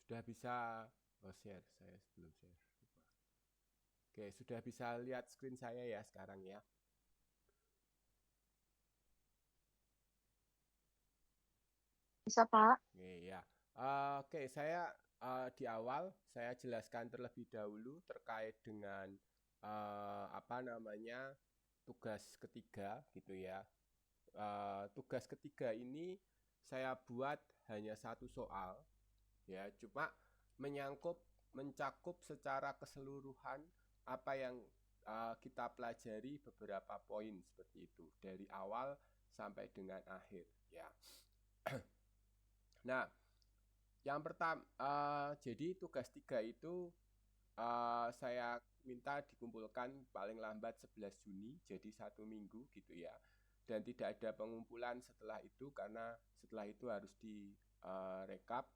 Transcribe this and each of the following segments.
Sudah bisa share saya sebelum share. Oke, sudah bisa lihat screen saya ya sekarang ya. Bisa, Pak. Oke ya. Oke, saya di awal saya jelaskan terlebih dahulu terkait dengan apa namanya tugas ketiga gitu ya. Tugas ketiga ini saya buat hanya satu soal ya, cuma mencakup secara keseluruhan apa yang kita pelajari beberapa poin seperti itu dari awal sampai dengan akhir ya. Nah, yang pertama, jadi tugas tiga itu saya minta dikumpulkan paling lambat 11 Juni, jadi 1 minggu gitu ya. Dan tidak ada pengumpulan setelah itu karena setelah itu harus direkap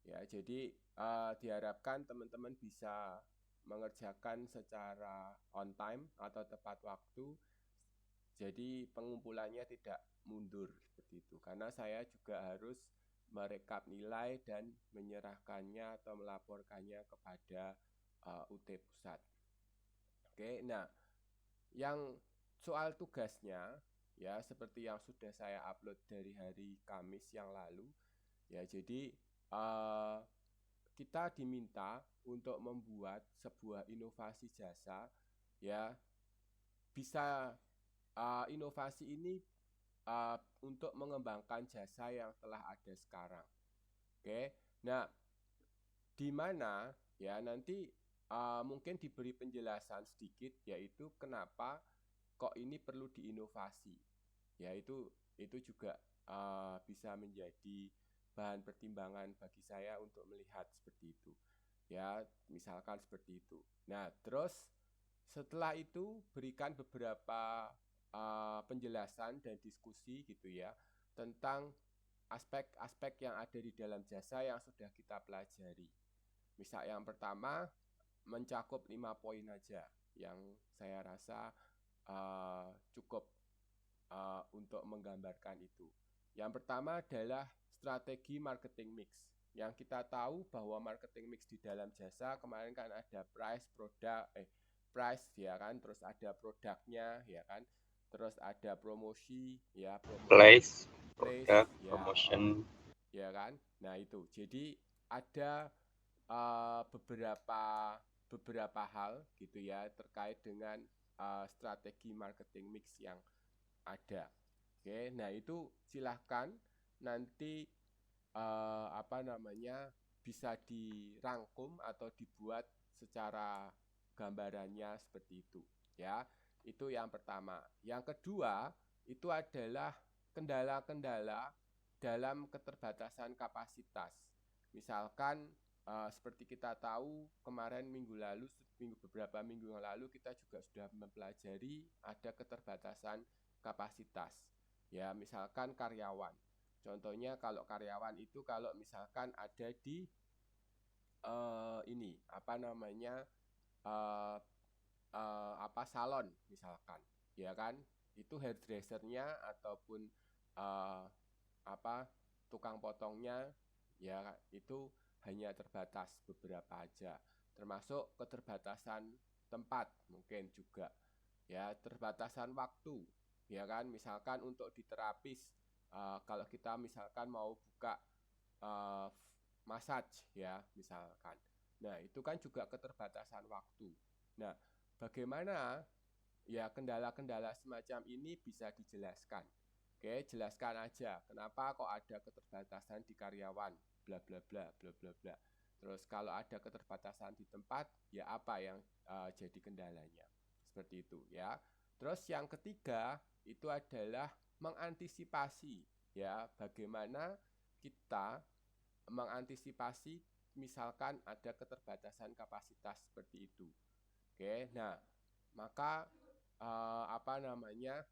ya. Jadi diharapkan teman-teman bisa mengerjakan secara on time atau tepat waktu. Jadi pengumpulannya tidak mundur seperti itu. Karena saya juga harus merekap nilai dan menyerahkannya atau melaporkannya kepada UT Pusat. Oke, nah yang soal tugasnya ya seperti yang sudah saya upload dari hari Kamis yang lalu ya. Jadi uh, kita diminta untuk membuat sebuah inovasi jasa ya. Bisa inovasi ini untuk mengembangkan jasa yang telah ada sekarang. Oke, nah di mana ya nanti mungkin diberi penjelasan sedikit yaitu kenapa kok ini perlu diinovasi. Ya itu juga bisa menjadi bahan pertimbangan bagi saya untuk melihat seperti itu. Ya, misalkan seperti itu. Nah, terus setelah itu berikan beberapa penjelasan dan diskusi gitu ya tentang aspek-aspek yang ada di dalam jasa yang sudah kita pelajari. Misal yang pertama mencakup 5 poin aja yang saya rasa cukup untuk menggambarkan itu. Yang pertama adalah strategi marketing mix. Yang kita tahu bahwa marketing mix di dalam jasa kemarin kan ada price ya kan, terus ada produknya ya kan, terus ada promosi ya, promosi Place, place product, ya, promotion. ya kan. Nah itu jadi ada beberapa beberapa hal gitu ya terkait dengan strategi marketing mix yang ada. Oke, nah itu silahkan nanti apa namanya bisa dirangkum atau dibuat secara gambarannya seperti itu ya. Itu yang pertama. Yang kedua itu adalah kendala-kendala dalam keterbatasan kapasitas. Misalkan seperti kita tahu kemarin beberapa minggu yang lalu kita juga sudah mempelajari ada keterbatasan kapasitas. Ya, misalkan karyawan. Contohnya kalau karyawan itu kalau misalkan ada di ini apa namanya uh, apa salon misalkan, ya kan? Itu hairdressernya ataupun uh, apa tukang potongnya ya itu hanya terbatas beberapa aja. Termasuk keterbatasan tempat mungkin juga. Ya, terbatasan waktu. Ya kan, misalkan untuk di terapis kalau kita misalkan mau buka uh, massage ya misalkan. Nah, itu kan juga keterbatasan waktu. Nah, bagaimana ya kendala-kendala semacam ini bisa dijelaskan. Oke, jelaskan aja kenapa kok ada keterbatasan di karyawan, bla bla bla bla bla bla. Terus kalau ada keterbatasan di tempat, ya apa yang jadi kendalanya. Seperti itu ya. Terus yang ketiga itu adalah mengantisipasi ya bagaimana kita mengantisipasi misalkan ada keterbatasan kapasitas seperti itu. Oke, nah maka apa namanya?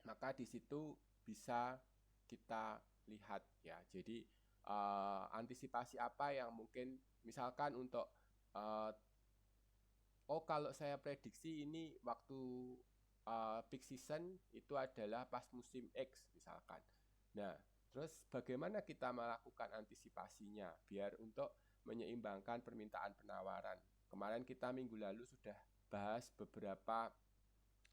Maka di situ bisa kita lihat ya. Jadi antisipasi apa yang mungkin misalkan untuk uh, oh kalau saya prediksi ini waktu peak season itu adalah pas musim X misalkan. Nah, Terus bagaimana kita melakukan antisipasinya biar untuk menyeimbangkan permintaan penawaran. Kemarin kita minggu lalu sudah bahas beberapa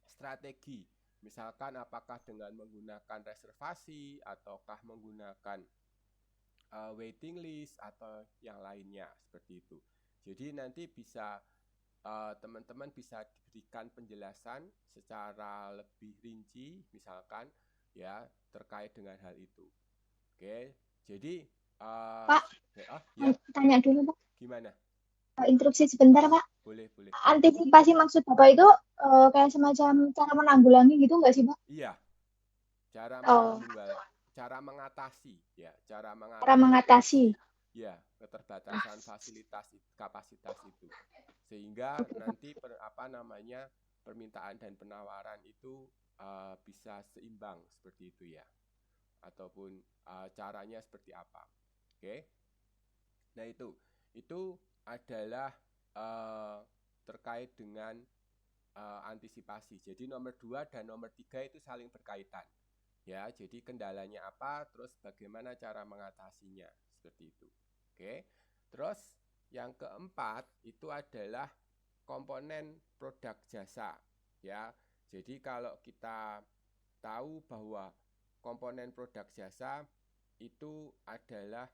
strategi. Misalkan apakah dengan menggunakan reservasi ataukah menggunakan waiting list atau yang lainnya seperti itu. Jadi nanti bisa teman-teman bisa diberikan penjelasan secara lebih rinci misalkan ya terkait dengan hal itu. Oke, jadi Pak, ya tanya dulu, Pak. gimana? Interupsi sebentar, Pak. Boleh, boleh. Antisipasi maksud Bapak itu kayak semacam cara menanggulangi gitu nggak sih, Pak? Iya, cara Oh, cara mengatasi ya, cara cara mengatasi mengatasi. ya Ah, keterbatasan fasilitas kapasitas itu. Sehingga nanti apa namanya permintaan dan penawaran itu bisa seimbang seperti itu ya. Ataupun caranya seperti apa. Oke. Nah, itu adalah terkait dengan antisipasi. Jadi nomor 2 dan nomor 3 itu saling berkaitan. Ya, jadi kendalanya apa, terus bagaimana cara mengatasinya, seperti itu. Oke. Terus yang keempat itu adalah komponen produk jasa. Ya. Jadi kalau kita tahu bahwa komponen produk jasa itu adalah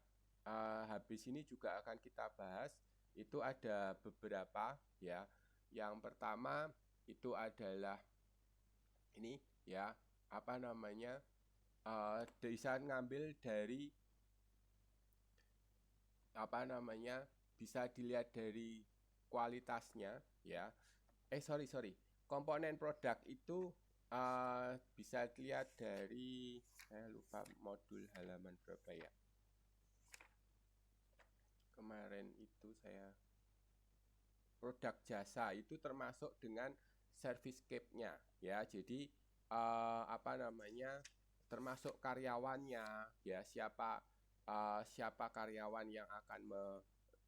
habis ini juga akan kita bahas, itu ada beberapa ya. Yang pertama itu adalah ini ya, apa namanya? Bisa ngambil dari apa namanya? Bisa dilihat dari kualitasnya ya. Sorry. Komponen produk itu bisa dilihat dari, saya lupa modul halaman berapa ya. Kemarin itu saya produk jasa itu termasuk dengan service scape-nya ya. Jadi apa namanya? Termasuk karyawannya ya, siapa karyawan yang akan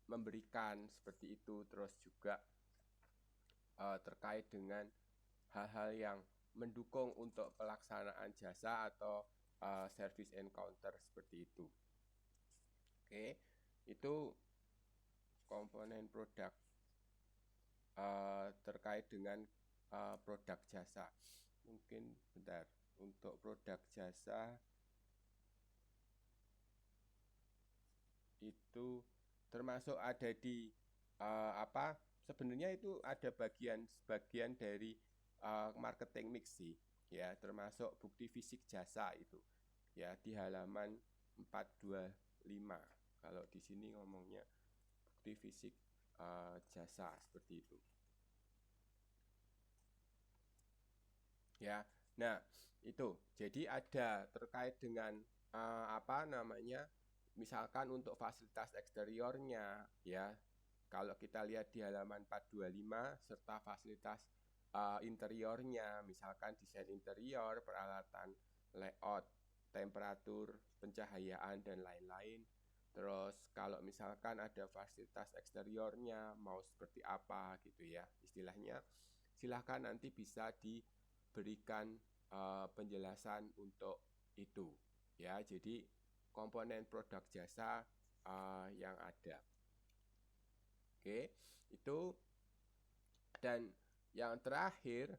memberikan seperti itu, terus juga terkait dengan hal-hal yang mendukung untuk pelaksanaan jasa atau service encounter seperti itu. Oke, itu komponen produk terkait dengan produk jasa. Mungkin bentar, untuk produk jasa itu termasuk ada di apa? Sebenarnya itu ada bagian dari marketing mix sih, ya, termasuk bukti fisik jasa itu, ya, di halaman 425. Kalau di sini ngomongnya bukti fisik jasa seperti itu. Ya, nah itu. Jadi ada terkait dengan apa namanya? Misalkan untuk fasilitas eksteriornya, ya. Kalau kita lihat di halaman 425 serta fasilitas interiornya, misalkan desain interior, peralatan layout, temperatur, pencahayaan dan lain-lain. Terus kalau misalkan ada fasilitas eksteriornya mau seperti apa gitu ya, istilahnya silahkan nanti bisa diberikan penjelasan untuk itu ya. Jadi komponen produk jasa yang ada. Oke, itu. Dan yang terakhir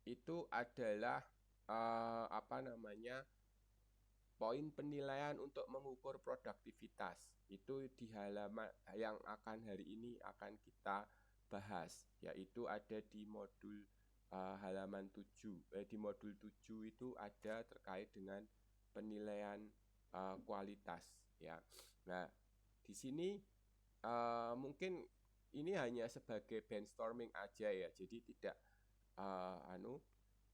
itu adalah apa namanya? Poin penilaian untuk mengukur produktivitas. Itu di halaman yang akan hari ini akan kita bahas, yaitu ada di modul halaman 7. Di modul 7 itu ada terkait dengan penilaian kualitas ya. Nah, di sini mungkin ini hanya sebagai brainstorming aja ya. Jadi tidak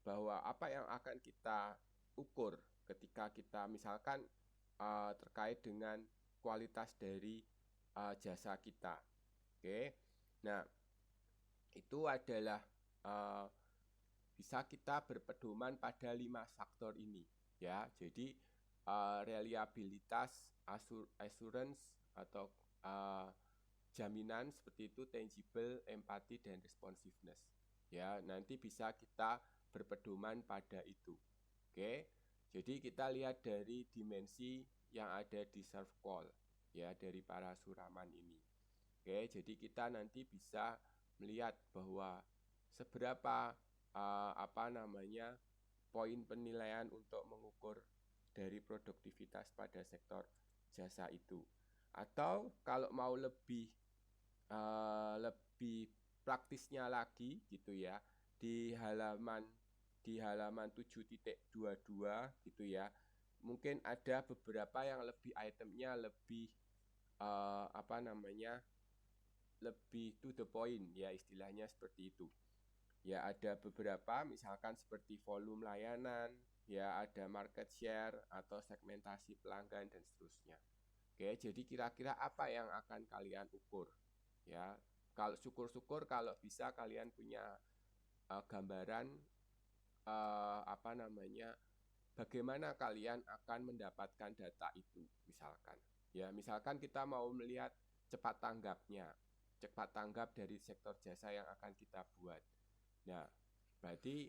bahwa apa yang akan kita ukur ketika kita misalkan terkait dengan kualitas dari jasa kita. Oke. Nah, itu adalah bisa kita berpedoman pada 5 faktor ini ya. Jadi reliabilitas, assurance atau jaminan seperti itu, tangible, empati dan responsiveness. Ya, nanti bisa kita berpedoman pada itu. Oke. Jadi kita lihat dari dimensi yang ada di serve call ya dari para suraman ini. Oke, jadi kita nanti bisa melihat bahwa seberapa poin penilaian untuk mengukur dari produktivitas pada sektor jasa itu. Atau kalau mau lebih praktisnya lagi gitu ya, di halaman 7.22 gitu ya, mungkin ada beberapa yang lebih itemnya lebih lebih to the point ya, istilahnya seperti itu. Ya ada beberapa misalkan seperti volume layanan, ya ada market share atau segmentasi pelanggan dan seterusnya. Oke, jadi kira-kira apa yang akan kalian ukur? Ya, kalau syukur-syukur kalau bisa kalian punya gambaran bagaimana kalian akan mendapatkan data itu misalkan. Ya, misalkan kita mau melihat cepat tanggap dari sektor jasa yang akan kita buat. Nah, berarti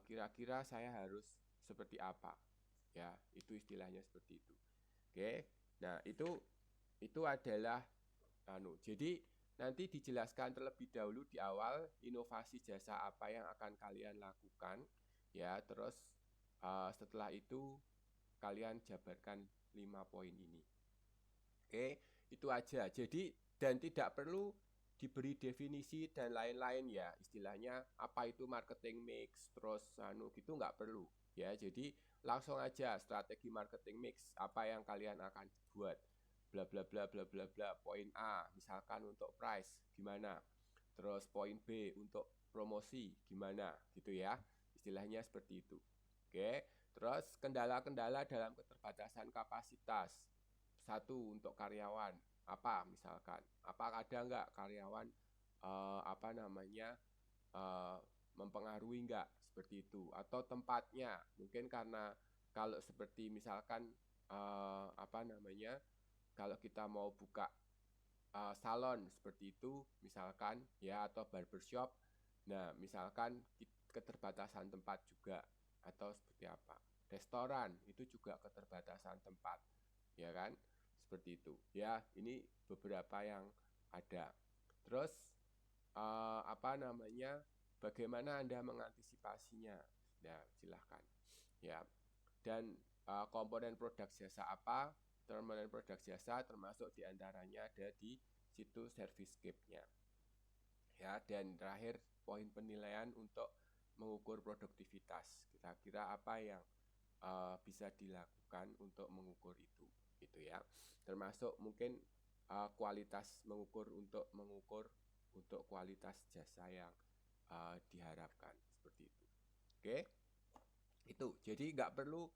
kira-kira saya harus seperti apa? Ya, itu istilahnya seperti itu. Oke. Nah, itu adalah jadi nanti dijelaskan terlebih dahulu di awal inovasi jasa apa yang akan kalian lakukan ya, terus setelah itu kalian jabarkan 5 poin ini. Oke, itu aja. Jadi dan tidak perlu diberi definisi dan lain-lain ya, istilahnya apa itu marketing mix terus gitu nggak perlu ya. Jadi langsung aja strategi marketing mix apa yang kalian akan buat, bla bla bla bla bla bla. Poin A misalkan untuk price gimana, terus poin B untuk promosi gimana gitu ya, istilahnya seperti itu. Oke, terus kendala-kendala dalam keterbatasan kapasitas. Satu, untuk karyawan apa misalkan, apa ada nggak karyawan mempengaruhi nggak seperti itu, atau tempatnya mungkin karena kalau seperti misalkan kalau kita mau buka salon seperti itu misalkan ya, atau barbershop, nah misalkan keterbatasan tempat juga, atau seperti apa, restoran itu juga keterbatasan tempat ya kan, seperti itu ya. Ini beberapa yang ada. Terus bagaimana Anda mengantisipasinya? Ya, silahkan ya. Dan komponen produk jasa apa, komponen produk jasa termasuk diantaranya ada di situ servicescape-nya ya. Dan terakhir poin penilaian untuk mengukur produktivitas, kira-kira apa yang bisa dilakukan untuk mengukur itu gitu ya, termasuk mungkin kualitas mengukur untuk kualitas jasa yang diharapkan seperti itu. Oke, itu jadi nggak perlu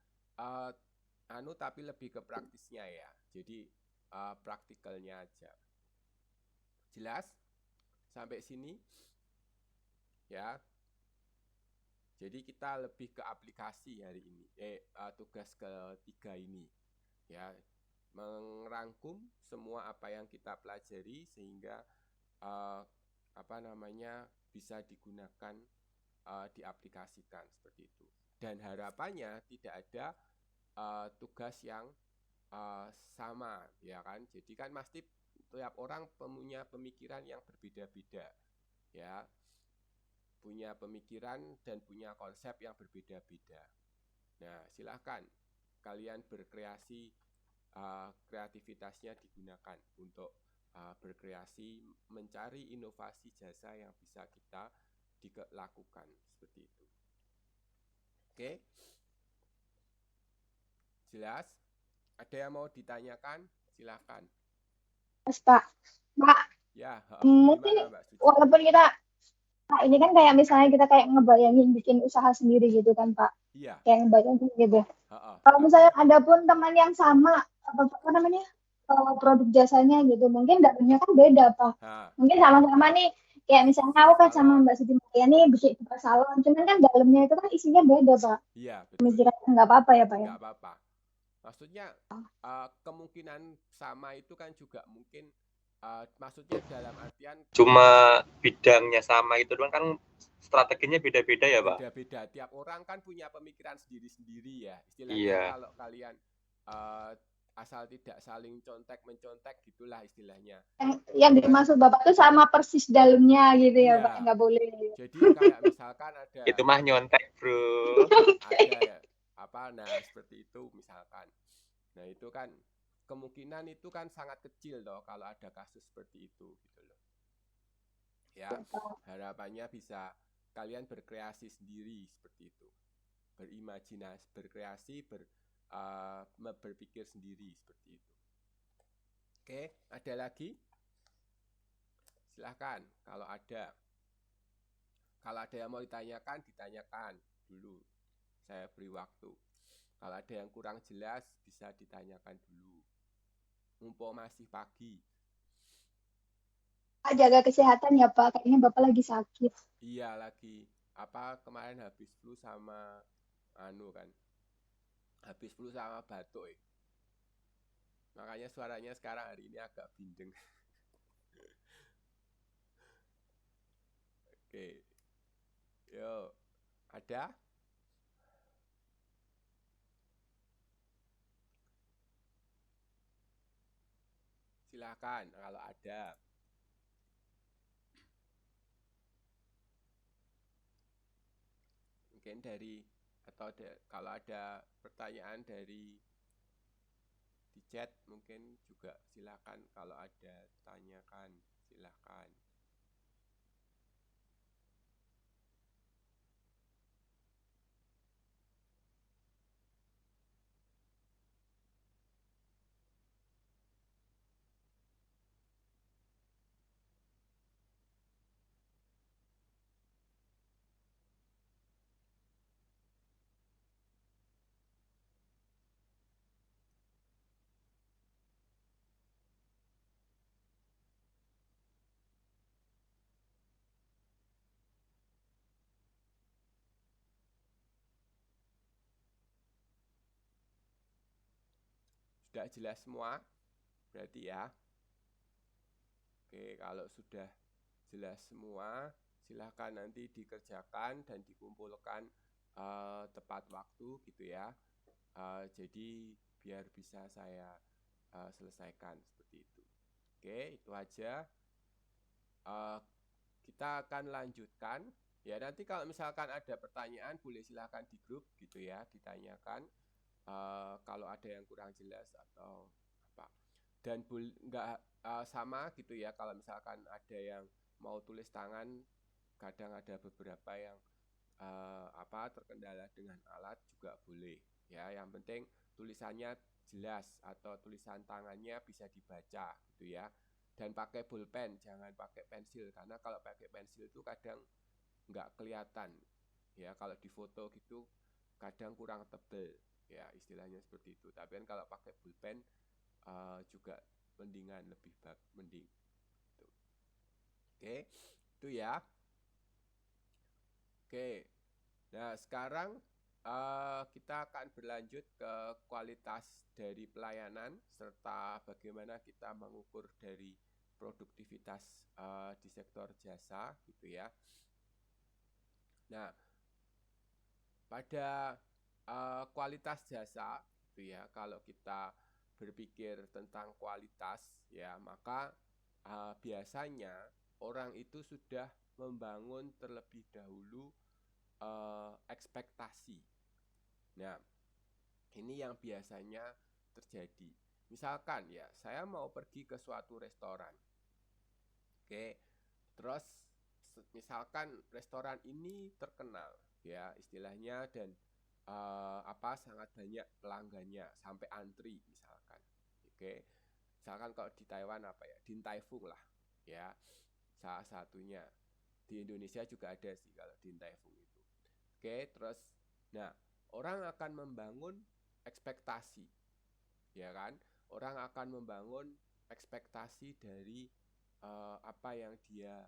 tapi lebih ke praktisnya ya, jadi praktikalnya aja. Jelas sampai sini ya. Jadi kita lebih ke aplikasi hari ini, tugas ketiga ini ya, merangkum semua apa yang kita pelajari sehingga bisa digunakan, diaplikasikan seperti itu. Dan harapannya tidak ada tugas yang sama ya kan. Jadi kan pasti tiap orang punya pemikiran yang berbeda-beda ya, punya pemikiran dan punya konsep yang berbeda-beda. Nah, silahkan kalian berkreasi, kreativitasnya digunakan untuk berkreasi, mencari inovasi jasa yang bisa kita lakukan seperti itu. Oke, jelas? Ada yang mau ditanyakan? Silahkan. Mas Pak, Ya, mungkin gimana Mbak Suci? walaupun kita, Pak, ini kan kayak misalnya kita kayak ngebayangin bikin usaha sendiri gitu kan Pak, Iya. kayak ngebayangin gitu. Kalau misalnya ada pun teman yang sama apa namanya produk jasanya gitu, mungkin dalamnya kan beda Pak. Mungkin sama-sama nih, kayak misalnya aku kan sama Mbak Siti Mariani bikin buka salon, cuman kan dalamnya itu kan isinya beda Pak. Iya, betul. Nggak apa-apa ya Pak ya? Nggak apa-apa. Maksudnya kemungkinan sama itu kan juga mungkin Maksudnya dalam artian cuma bidangnya sama itu doang kan, strateginya beda-beda ya Pak? Beda-beda, tiap orang kan punya pemikiran sendiri-sendiri ya. Istilahnya Iya. kalau kalian asal tidak saling contek-mencontek gitulah istilahnya. Yang dimaksud Bapak tuh sama persis dalamnya gitu ya Iya. Pak, nggak boleh. Jadi kayak misalkan ada Itu mah nyontek bro. Nah seperti itu misalkan. Nah itu kan kemungkinan itu kan sangat kecil loh kalau ada kasus seperti itu gitu loh. Ya, harapannya bisa kalian berkreasi sendiri seperti itu, berimajinasi, berkreasi, berpikir sendiri seperti itu. Oke, ada lagi? Silahkan kalau ada yang mau ditanyakan dulu, saya beri waktu. Kalau ada yang kurang jelas bisa ditanyakan dulu, mumpung masih pagi. Pak, jaga kesehatan ya Pak, kayaknya Bapak lagi sakit. Iya lagi, kemarin habis flu sama habis flu sama batuk makanya suaranya sekarang hari ini agak bindeng. Oke, yuk, ada? Silakan kalau ada. Mungkin kalau ada pertanyaan dari di chat mungkin juga silakan, kalau ada tanyakan silakan. Sudah jelas semua berarti ya? Oke, kalau sudah jelas semua silahkan nanti dikerjakan dan dikumpulkan tepat waktu gitu ya. Jadi biar bisa saya selesaikan seperti itu. Oke, itu aja. Kita akan lanjutkan ya, nanti kalau misalkan ada pertanyaan boleh silahkan di grup gitu ya, ditanyakan kalau ada yang kurang jelas atau apa. Dan nggak sama gitu ya, kalau misalkan ada yang mau tulis tangan, kadang ada beberapa yang terkendala dengan alat juga boleh ya. Yang penting tulisannya jelas atau tulisan tangannya bisa dibaca gitu ya. Dan pakai pulpen, jangan pakai pensil, karena kalau pakai pensil itu kadang nggak kelihatan ya, kalau di foto gitu kadang kurang tebel ya, istilahnya seperti itu. Tapi kan kalau pakai pulpen juga mending gitu. Oke, itu ya. Oke, nah sekarang kita akan berlanjut ke kualitas dari pelayanan serta bagaimana kita mengukur dari produktivitas di sektor jasa gitu ya. Nah, pada kualitas jasa gitu ya, kalau kita berpikir tentang kualitas ya, maka biasanya orang itu sudah membangun terlebih dahulu ekspektasi. Nah, ini yang biasanya terjadi. Misalkan ya, saya mau pergi ke suatu restoran. Oke, terus misalkan restoran ini terkenal ya istilahnya, dan sangat banyak pelanggannya sampai antri misalkan. Oke, misalkan kalau di Taiwan Din Tai Fung lah ya, salah satunya. Di Indonesia juga ada sih kalau Din Tai Fung itu. Oke, terus nah orang akan membangun ekspektasi ya kan, orang akan membangun ekspektasi dari apa yang dia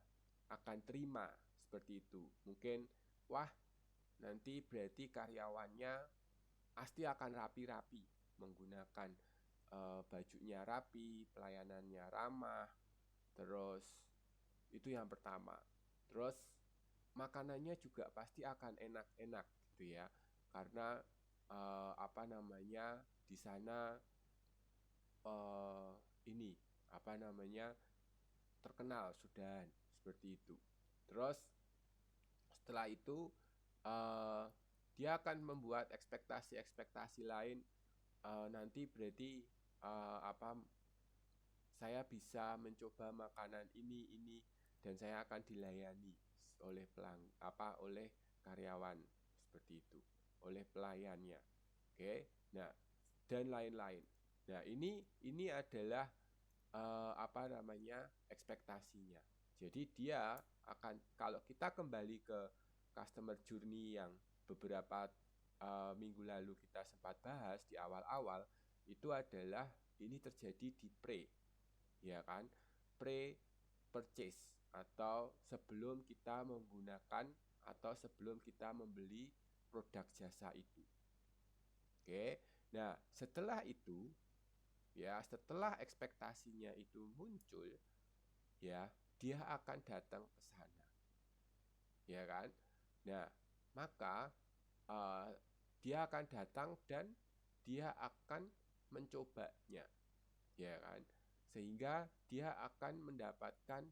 akan terima seperti itu. Mungkin wah nanti berarti karyawannya pasti akan rapi-rapi, menggunakan bajunya rapi, pelayanannya ramah, Terus itu yang pertama. Terus makanannya juga pasti akan enak-enak gitu ya, karena di sana eh, ini terkenal Sudan seperti itu. Terus setelah itu eh, dia akan membuat ekspektasi-ekspektasi lain. Nanti berarti apa saya bisa mencoba makanan ini dan saya akan dilayani oleh oleh karyawan seperti itu, oleh pelayannya. Oke. Nah, dan lain-lain. Nah, ini adalah ekspektasinya. Jadi dia akan, kalau kita kembali ke customer journey yang beberapa minggu lalu kita sempat bahas di awal-awal, itu adalah ini terjadi di ya kan, pre-purchase, atau sebelum kita menggunakan atau sebelum kita membeli produk jasa itu. Oke. Nah, setelah itu ya, setelah ekspektasinya itu muncul, ya, dia akan datang ke sana, ya kan. Nah, maka dia akan datang dan dia akan mencobanya, ya kan, sehingga dia akan mendapatkan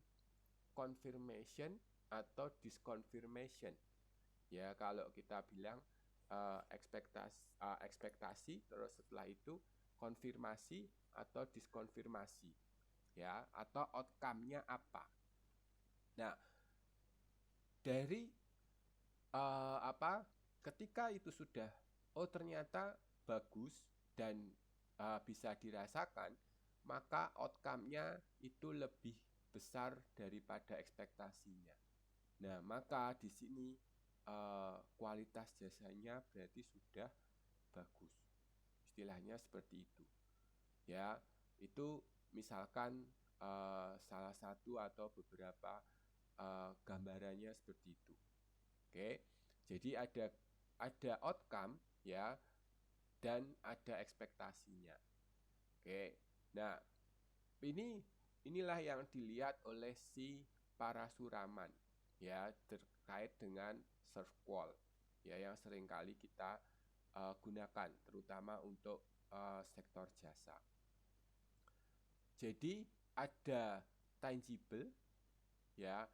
confirmation atau disconfirmation. Ya, kalau kita bilang ekspektasi, terus setelah itu konfirmasi atau diskonfirmasi, ya, atau outcome-nya apa. Nah, dari ketika itu sudah, ternyata bagus dan bisa dirasakan, maka outcome-nya itu lebih besar daripada ekspektasinya. Nah, maka di sini kualitas jasanya berarti sudah bagus. Istilahnya seperti itu. Ya, itu misalkan salah satu atau beberapa gambarannya seperti itu. Oke. Jadi ada outcome, ya, dan ada ekspektasinya. Oke. Nah, inilah yang dilihat oleh si Parasuraman, ya, terkait dengan serve qual, ya, yang seringkali kita gunakan terutama untuk sektor jasa. Jadi ada tangible, ya,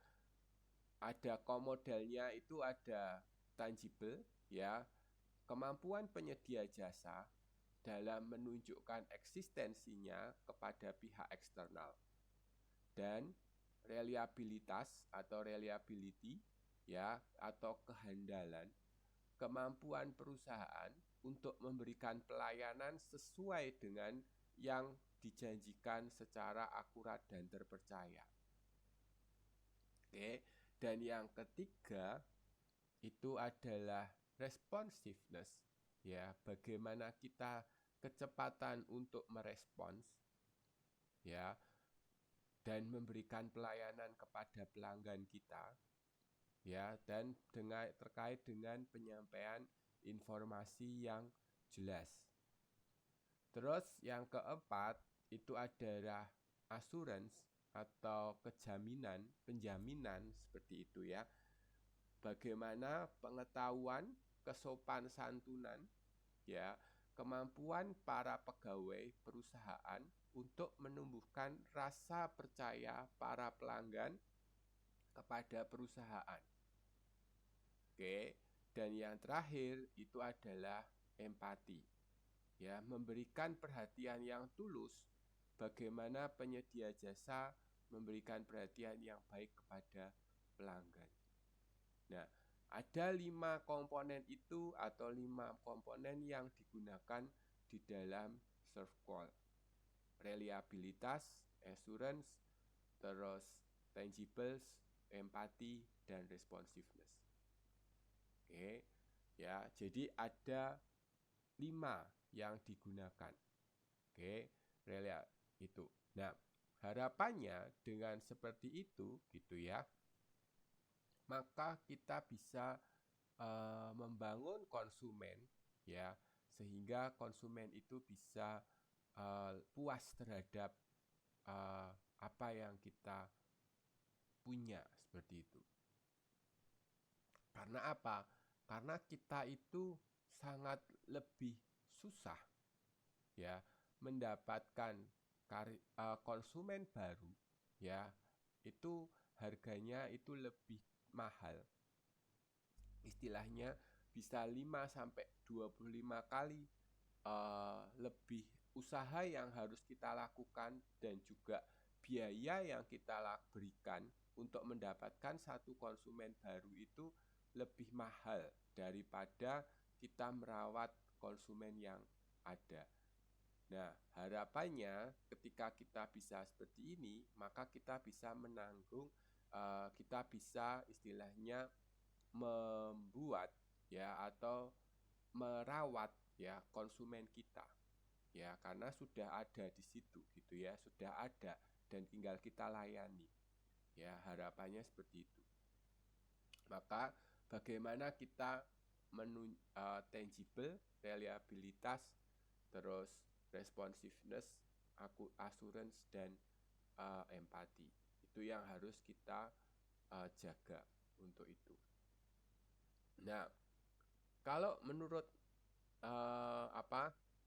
ada komodalnya, itu ada tangible, ya, kemampuan penyedia jasa dalam menunjukkan eksistensinya kepada pihak eksternal, dan reliabilitas atau reliability, ya, atau kehandalan, kemampuan perusahaan untuk memberikan pelayanan sesuai dengan yang dijanjikan secara akurat dan terpercaya. Oke. Dan yang ketiga itu adalah responsiveness, ya, bagaimana kita kecepatan untuk merespons, ya, dan memberikan pelayanan kepada pelanggan kita, ya, dan terkait dengan penyampaian informasi yang jelas. Terus yang keempat itu adalah assurance atau penjaminan seperti itu, ya. Bagaimana pengetahuan, kesopan santunan, ya, kemampuan para pegawai perusahaan untuk menumbuhkan rasa percaya para pelanggan kepada perusahaan. Oke. Dan yang terakhir itu adalah empati, ya, memberikan perhatian yang tulus, bagaimana penyedia jasa memberikan perhatian yang baik kepada pelanggan. Nah, ada 5 komponen itu atau 5 komponen yang digunakan di dalam serve qual. Reliabilitas, assurance, terus tangibles, empati, dan responsiveness. Oke, ya, jadi ada 5 yang digunakan. Oke, itu. Nah, harapannya dengan seperti itu, gitu ya, maka kita bisa membangun konsumen, ya, sehingga konsumen itu bisa puas terhadap apa yang kita punya, seperti itu. Karena apa? Karena kita itu sangat lebih susah ya mendapatkan konsumen baru, ya itu harganya itu lebih mahal. Istilahnya bisa 5-25 kali lebih usaha yang harus kita lakukan, dan juga biaya yang kita berikan untuk mendapatkan satu konsumen baru itu lebih mahal daripada kita merawat konsumen yang ada. Nah, harapannya ketika kita bisa seperti ini, maka kita bisa menanggung, kita bisa istilahnya membuat ya atau merawat ya konsumen kita. Ya, karena sudah ada di situ gitu ya, sudah ada dan tinggal kita layani. Ya, harapannya seperti itu. Maka bagaimana kita tangible, reliabilitas, terus responsiveness, assurance, dan empati. Itu yang harus kita jaga untuk itu. Nah, kalau menurut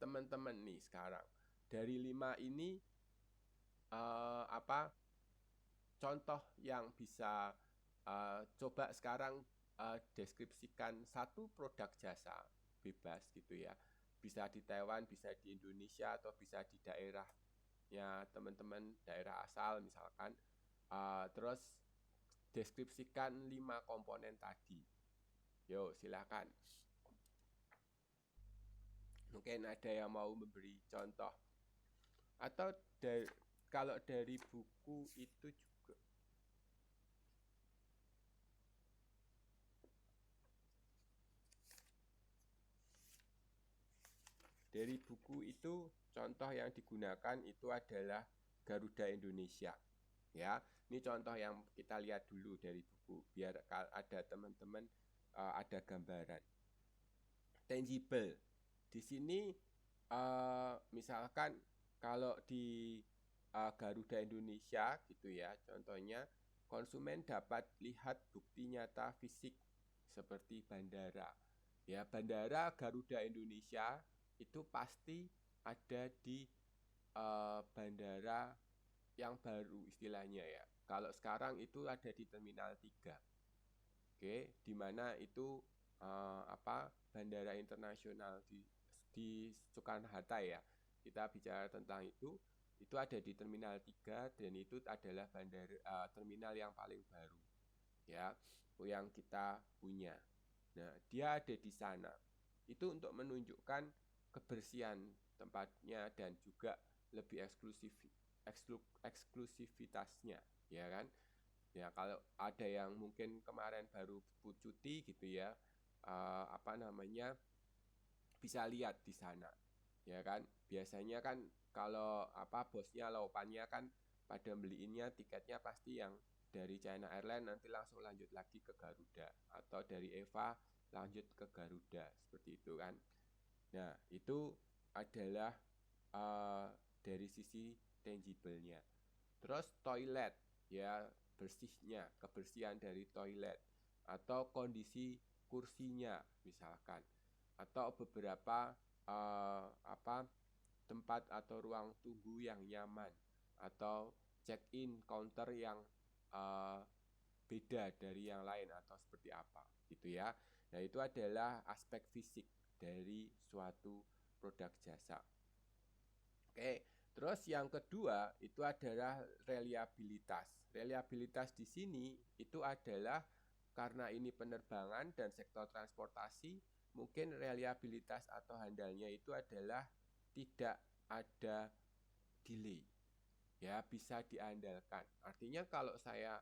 teman-teman nih sekarang, dari 5 ini contoh yang bisa coba sekarang deskripsikan satu produk jasa bebas gitu ya. Bisa di Taiwan, bisa di Indonesia, atau bisa di daerahnya teman-teman, daerah asal misalkan. Terus deskripsikan 5 komponen tadi. Yo, silakan. Mungkin ada yang mau memberi contoh. Atau kalau dari buku itu juga. Dari buku itu contoh yang digunakan itu adalah Garuda Indonesia. Ya, ini contoh yang kita lihat dulu dari buku biar ada teman-teman ada gambaran. Tangible. Di sini misalkan kalau di Garuda Indonesia gitu ya, contohnya konsumen dapat lihat bukti nyata fisik seperti bandara. Ya, bandara Garuda Indonesia itu pasti ada di bandara yang baru istilahnya ya. Kalau sekarang itu ada di Terminal 3. Oke, di mana itu bandara internasional di Soekarno-Hatta ya. Kita bicara tentang itu ada di Terminal 3, dan itu adalah bandara terminal yang paling baru ya, yang kita punya. Nah, dia ada di sana. Itu untuk menunjukkan kebersihan tempatnya dan juga lebih eksklusivitasnya, ya kan? Ya, kalau ada yang mungkin kemarin baru cuti gitu ya, bisa lihat di sana, ya kan? Biasanya kan kalau bosnya laupannya kan pada beliinnya tiketnya pasti yang dari China Airlines, nanti langsung lanjut lagi ke Garuda, atau dari Eva lanjut ke Garuda, seperti itu kan. Nah, itu adalah dari sisi tangible-nya. Terus toilet ya, bersihnya, kebersihan dari toilet, atau kondisi kursinya misalkan, atau beberapa tempat atau ruang tunggu yang nyaman, atau check-in counter yang beda dari yang lain, atau seperti apa gitu ya. Nah, itu adalah aspek fisik dari suatu produk jasa. Oke, terus yang kedua itu adalah reliabilitas. Reliabilitas di sini itu adalah karena ini penerbangan dan sektor transportasi, mungkin reliabilitas atau handalnya itu adalah tidak ada delay. Ya, bisa diandalkan. Artinya kalau saya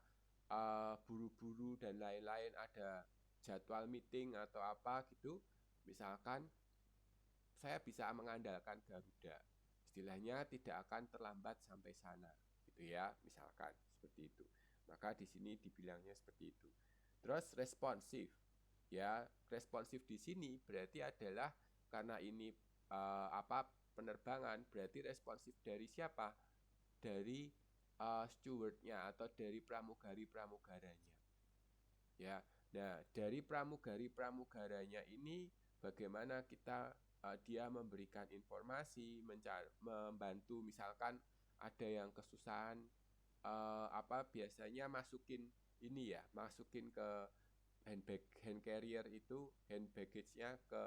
buru-buru dan lain-lain, ada jadwal meeting atau apa gitu, misalkan saya bisa mengandalkan Garuda. Istilahnya tidak akan terlambat sampai sana, gitu ya, misalkan seperti itu. Maka di sini dibilangnya seperti itu. Terus responsif, ya, responsif di sini berarti adalah karena ini penerbangan, berarti responsif dari siapa? Dari stewardnya atau dari pramugari-pramugaranya. Ya, nah dari pramugari-pramugaranya ini bagaimana kita dia memberikan informasi, membantu misalkan ada yang kesusahan biasanya masukin ke hand carrier itu, hand baggage-nya ke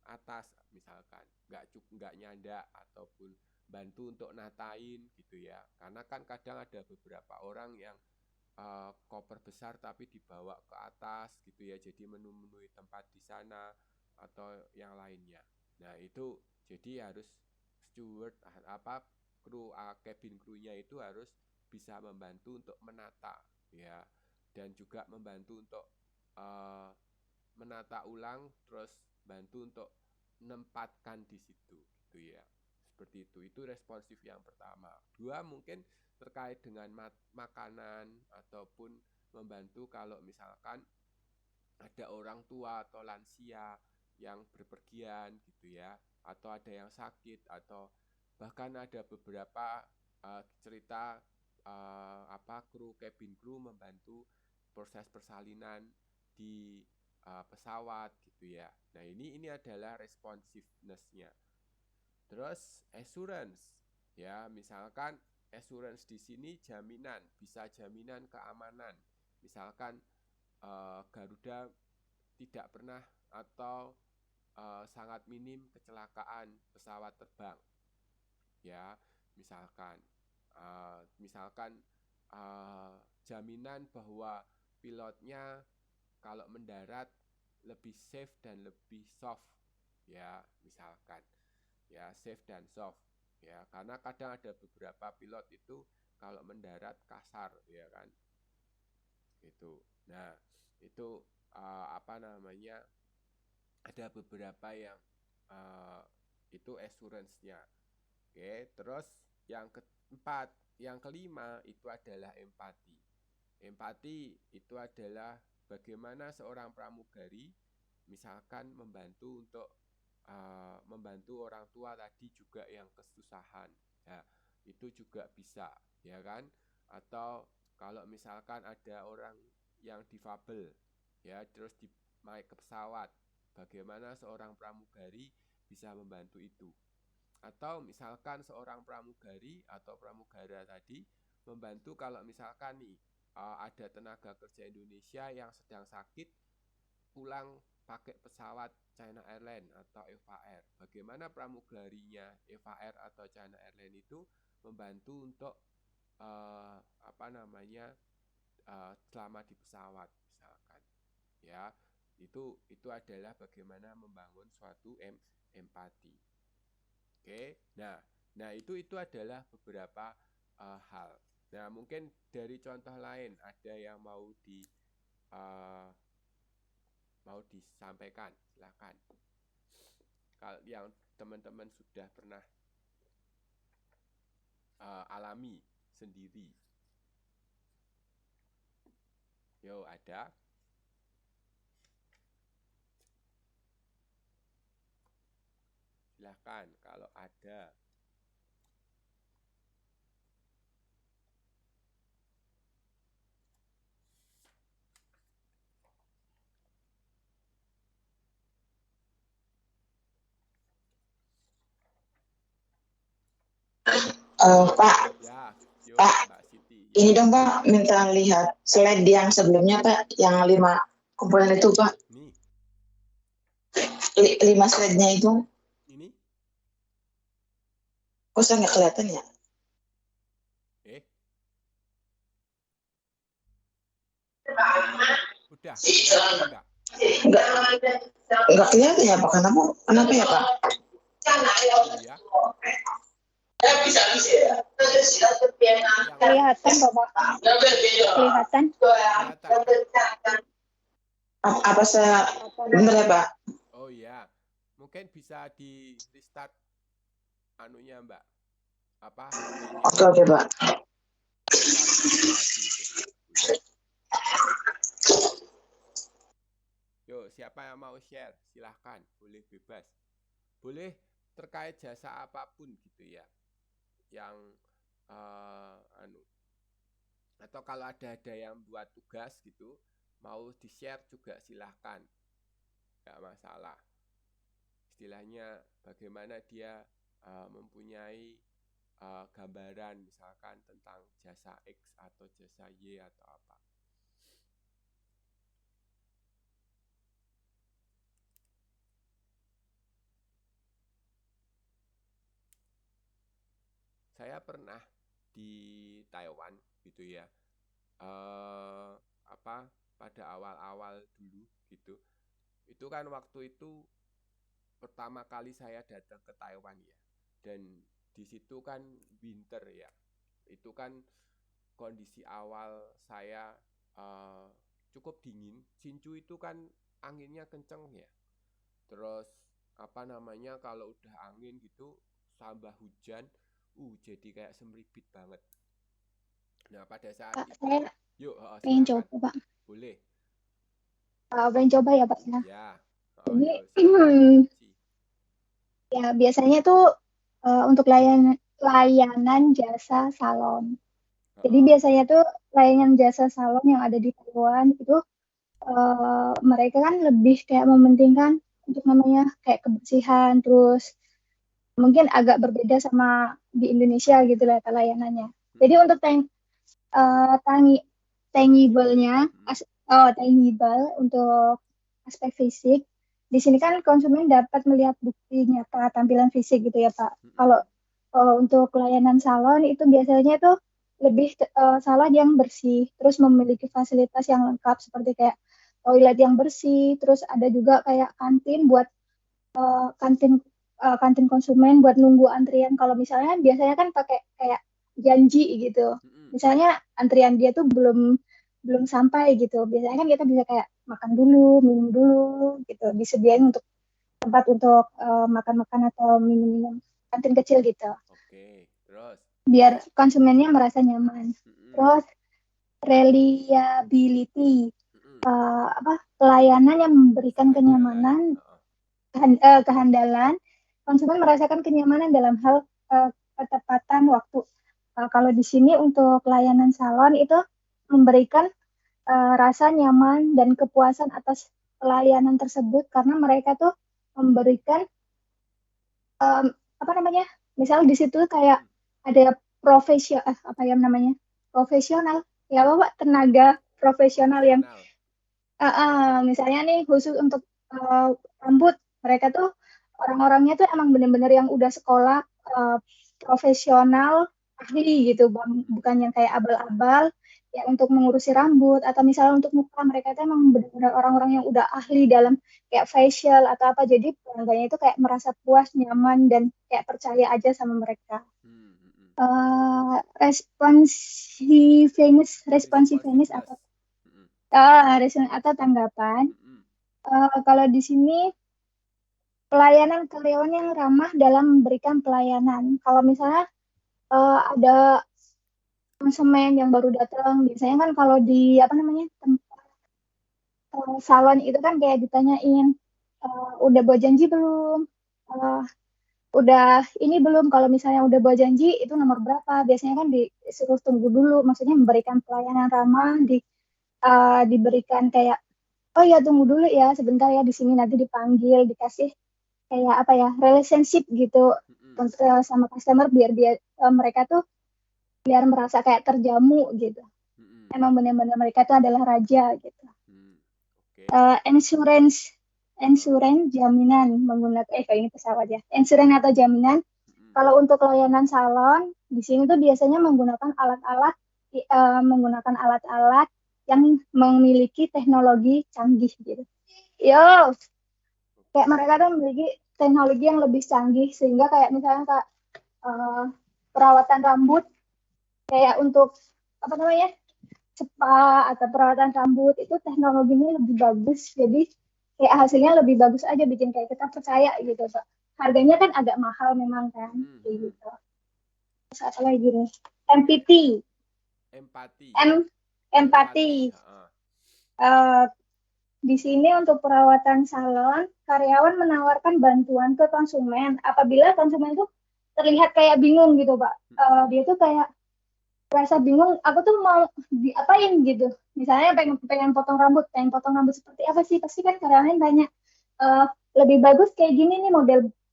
atas misalkan, nggak nyandak ataupun bantu untuk natain gitu ya, karena kan kadang ada beberapa orang yang koper besar tapi dibawa ke atas gitu ya, jadi memenuhi tempat di sana atau yang lainnya. Nah itu jadi harus steward cabin crew-nya itu harus bisa membantu untuk menata ya, dan juga membantu untuk menata ulang, terus bantu untuk menempatkan di situ gitu ya. Seperti itu responsif yang pertama. Dua, mungkin terkait dengan makanan ataupun membantu kalau misalkan ada orang tua atau lansia yang berpergian gitu ya, atau ada yang sakit, atau bahkan ada beberapa cerita cabin crew membantu proses persalinan di pesawat gitu ya. Nah ini adalah responsiveness-nya. Terus assurance ya, misalkan assurance di sini jaminan, bisa jaminan keamanan. Misalkan Garuda tidak pernah atau sangat minim kecelakaan pesawat terbang. Ya, misalkan jaminan bahwa pilotnya kalau mendarat lebih safe dan lebih soft ya, misalkan ya, safe dan soft ya, karena kadang ada beberapa pilot itu kalau mendarat kasar ya kan itu. Nah itu ada beberapa yang itu assurance-nya. Oke, terus yang kelima itu adalah empati. Empati itu adalah bagaimana seorang pramugari misalkan membantu orang tua tadi juga yang kesusahan. Ya, itu juga bisa, ya kan? Atau kalau misalkan ada orang yang difabel, ya, terus naik ke pesawat, bagaimana seorang pramugari bisa membantu itu? Atau misalkan seorang pramugari atau pramugara tadi membantu kalau misalkan nih ada tenaga kerja Indonesia yang sedang sakit pulang pakai pesawat China Airlines atau Eva Air. Bagaimana pramugarinya Eva Air atau China Airlines itu membantu untuk selama di pesawat misalkan. Ya, itu adalah bagaimana membangun suatu empati. Oke. Nah itu adalah beberapa hal. Nah, mungkin dari contoh lain ada yang mau disampaikan, silakan. Kalau yang teman-teman sudah pernah alami sendiri. Yo, ada? Silakan kalau ada. Pak, Ya, yo, Pak, Mbak Siti. ini dong Pak, minta lihat slide yang sebelumnya Pak, yang 5 komponen itu Pak. Nih. 5 slide-nya itu. Ini? Kok saya nggak kelihatan ya? Udah, kelihatan enggak? Enggak kelihatan ya Pak, kenapa ya Pak? Oh ya. Kelihatan Bapak. Kelihatan. Apa saya benar ya Pak? Oh ya. Mungkin bisa di restart anunya Mbak. HP-nya. Oke Pak. Yo, siapa yang mau share? Silahkan, boleh bebas. Boleh terkait jasa apapun gitu ya. Yang Atau kalau ada yang buat tugas gitu, mau di-share juga silahkan, nggak masalah. Istilahnya bagaimana dia mempunyai gambaran misalkan tentang jasa X atau jasa Y atau apa. Saya pernah di Taiwan gitu ya, pada awal-awal dulu gitu. Itu kan waktu itu pertama kali saya datang ke Taiwan ya, dan di situ kan winter ya. Itu kan kondisi awal saya cukup dingin. Hsinchu itu kan anginnya kenceng ya. Terus kalau udah angin gitu tambah hujan, jadi kayak semribit banget. Nah pada saat Pak, itu, saya pengen silakan, coba, Pak. boleh. Pengen coba ya, Pak ya. Ya, Jadi silakan Cici. ya biasanya tuh untuk layanan jasa salon. Jadi biasanya tuh layanan jasa salon yang ada di Taiwan itu mereka kan lebih kayak mementingkan untuk namanya kayak kebersihan, terus mungkin agak berbeda sama di Indonesia gitu lah layanannya. Jadi untuk tangible-nya, tangible untuk aspek fisik, di sini kan konsumen dapat melihat bukti nyata tampilan fisik gitu ya Pak. Kalau untuk layanan salon itu biasanya tuh lebih salon yang bersih, terus memiliki fasilitas yang lengkap seperti kayak toilet yang bersih, terus ada juga kayak kantin buat kantin kantin konsumen buat nunggu antrian. Kalau misalnya biasanya kan pakai kayak janji gitu. Misalnya antrian dia tuh belum belum sampai gitu. Biasanya kan kita bisa kayak makan dulu, minum dulu gitu. Disediain untuk tempat untuk makan-makan atau minum-minum kantin kecil gitu. Oke, terus Biar konsumennya merasa nyaman. Terus reliability, pelayanan yang memberikan kenyamanan, kehandalan, konsumen merasakan kenyamanan dalam hal ketepatan waktu. Kalau di sini untuk layanan salon itu memberikan rasa nyaman dan kepuasan atas pelayanan tersebut karena mereka tuh memberikan misal di situ kayak ada profesional ya Pak, tenaga profesional yang misalnya nih khusus untuk rambut, mereka tuh orang-orangnya tuh emang bener-bener yang udah sekolah profesional ahli gitu bang, bukan yang kayak abal-abal ya untuk mengurusi rambut, atau misalnya untuk muka mereka tuh emang bener-bener orang-orang yang udah ahli dalam kayak facial atau apa, jadi pelanggannya itu kayak merasa puas, nyaman, dan kayak percaya aja sama mereka. Responsiveness atau tanggapan. Kalau di sini pelayanan karyawan yang ramah dalam memberikan pelayanan. Kalau misalnya ada konsumen yang baru datang, biasanya kan kalau di tempat salon itu kan kayak ditanyain udah bawa janji belum, udah ini belum. Kalau misalnya udah bawa janji itu nomor berapa, biasanya kan disuruh tunggu dulu, maksudnya memberikan pelayanan ramah, diberikan kayak oh ya tunggu dulu ya sebentar ya di sini, nanti dipanggil, dikasih kayak relationship gitu sama customer biar mereka tuh biar merasa kayak terjamu gitu. Emang benar-benar mereka tuh adalah raja gitu. Insurance jaminan menggunakan kayak ini pesawat ya. Insurance atau jaminan. Kalau untuk layanan salon di sini tuh biasanya menggunakan alat-alat yang memiliki teknologi canggih gitu. Kayak mereka tuh memiliki teknologi yang lebih canggih sehingga kayak misalnya perawatan rambut kayak untuk spa atau perawatan rambut itu teknologinya lebih bagus, jadi kayak hasilnya lebih bagus aja, bikin kayak kita percaya gitu Pak. Harganya kan agak mahal memang kan kayak gitu. Terus apa lagi nih? Empati. Di sini untuk perawatan salon, karyawan menawarkan bantuan ke konsumen apabila konsumen tuh terlihat kayak bingung gitu Pak. Dia tuh kayak rasa bingung aku tuh mau diapain gitu. Misalnya pengen potong rambut seperti apa sih? Pasti kan karyawan tanya, lebih bagus kayak gini nih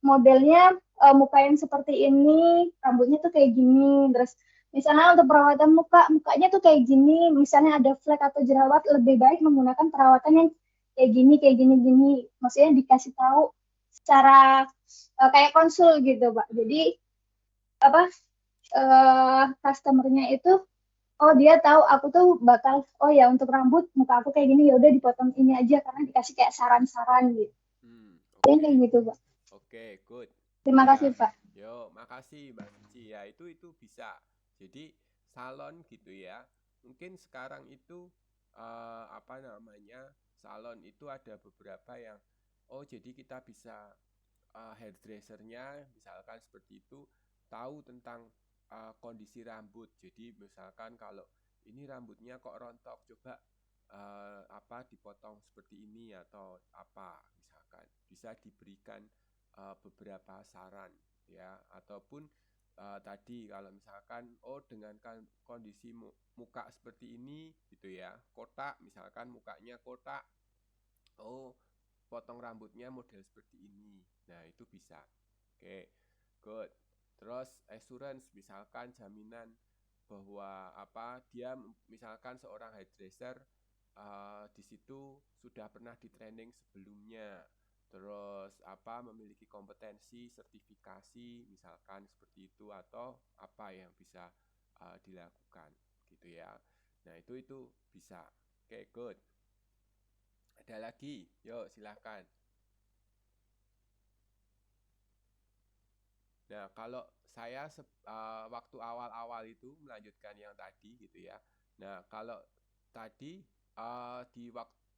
modelnya, muka yang seperti ini, rambutnya tuh kayak gini. Terus misalnya untuk perawatan mukanya tuh kayak gini. Misalnya ada flek atau jerawat, lebih baik menggunakan perawatan yang kayak gini gini. Maksudnya dikasih tahu secara kayak konsul gitu, Pak. Jadi apa customernya itu, oh dia tahu aku tuh bakal, oh ya untuk rambut muka aku kayak gini, ya udah dipotong ini aja karena dikasih kayak saran-saran gitu. Oke. Kayak gitu, Pak. Oke, good. Terima Ya. kasih, Pak. Yo, makasih Mbak Suci ya. Itu bisa. Jadi salon gitu ya. Mungkin sekarang itu salon itu ada beberapa yang jadi kita bisa hairdressernya misalkan seperti itu tahu tentang kondisi rambut. Jadi misalkan kalau ini rambutnya kok rontok, coba dipotong seperti ini atau apa, misalkan bisa diberikan beberapa saran ya, ataupun tadi kalau misalkan dengan kondisi muka seperti ini gitu ya, kotak misalkan, mukanya kotak, potong rambutnya model seperti ini. Nah, itu bisa. Oke, good. Terus assurance, misalkan jaminan bahwa dia misalkan seorang hairdresser di situ sudah pernah di training sebelumnya. Terus memiliki kompetensi sertifikasi misalkan seperti itu, atau apa yang bisa dilakukan gitu ya. Nah, itu bisa. Oke, good. Ada lagi? Yuk, silahkan. Nah, kalau saya waktu awal-awal itu melanjutkan yang tadi gitu ya. Nah, kalau tadi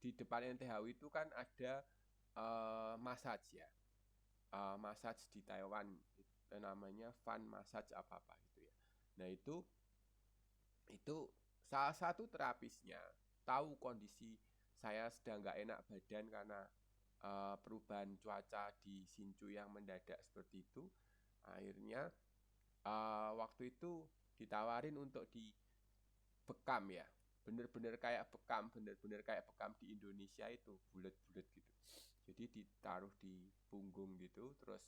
di depan NTHU itu kan ada massage ya. Massage di Taiwan namanya Fan Massage apa-apa gitu ya. Nah, itu salah satu terapisnya tahu kondisi saya sedang nggak enak badan karena perubahan cuaca di Hsinchu yang mendadak seperti itu. Akhirnya waktu itu ditawarin untuk dibekam ya, bener-bener kayak bekam di Indonesia itu, bulat-bulat gitu. Jadi ditaruh di punggung gitu, terus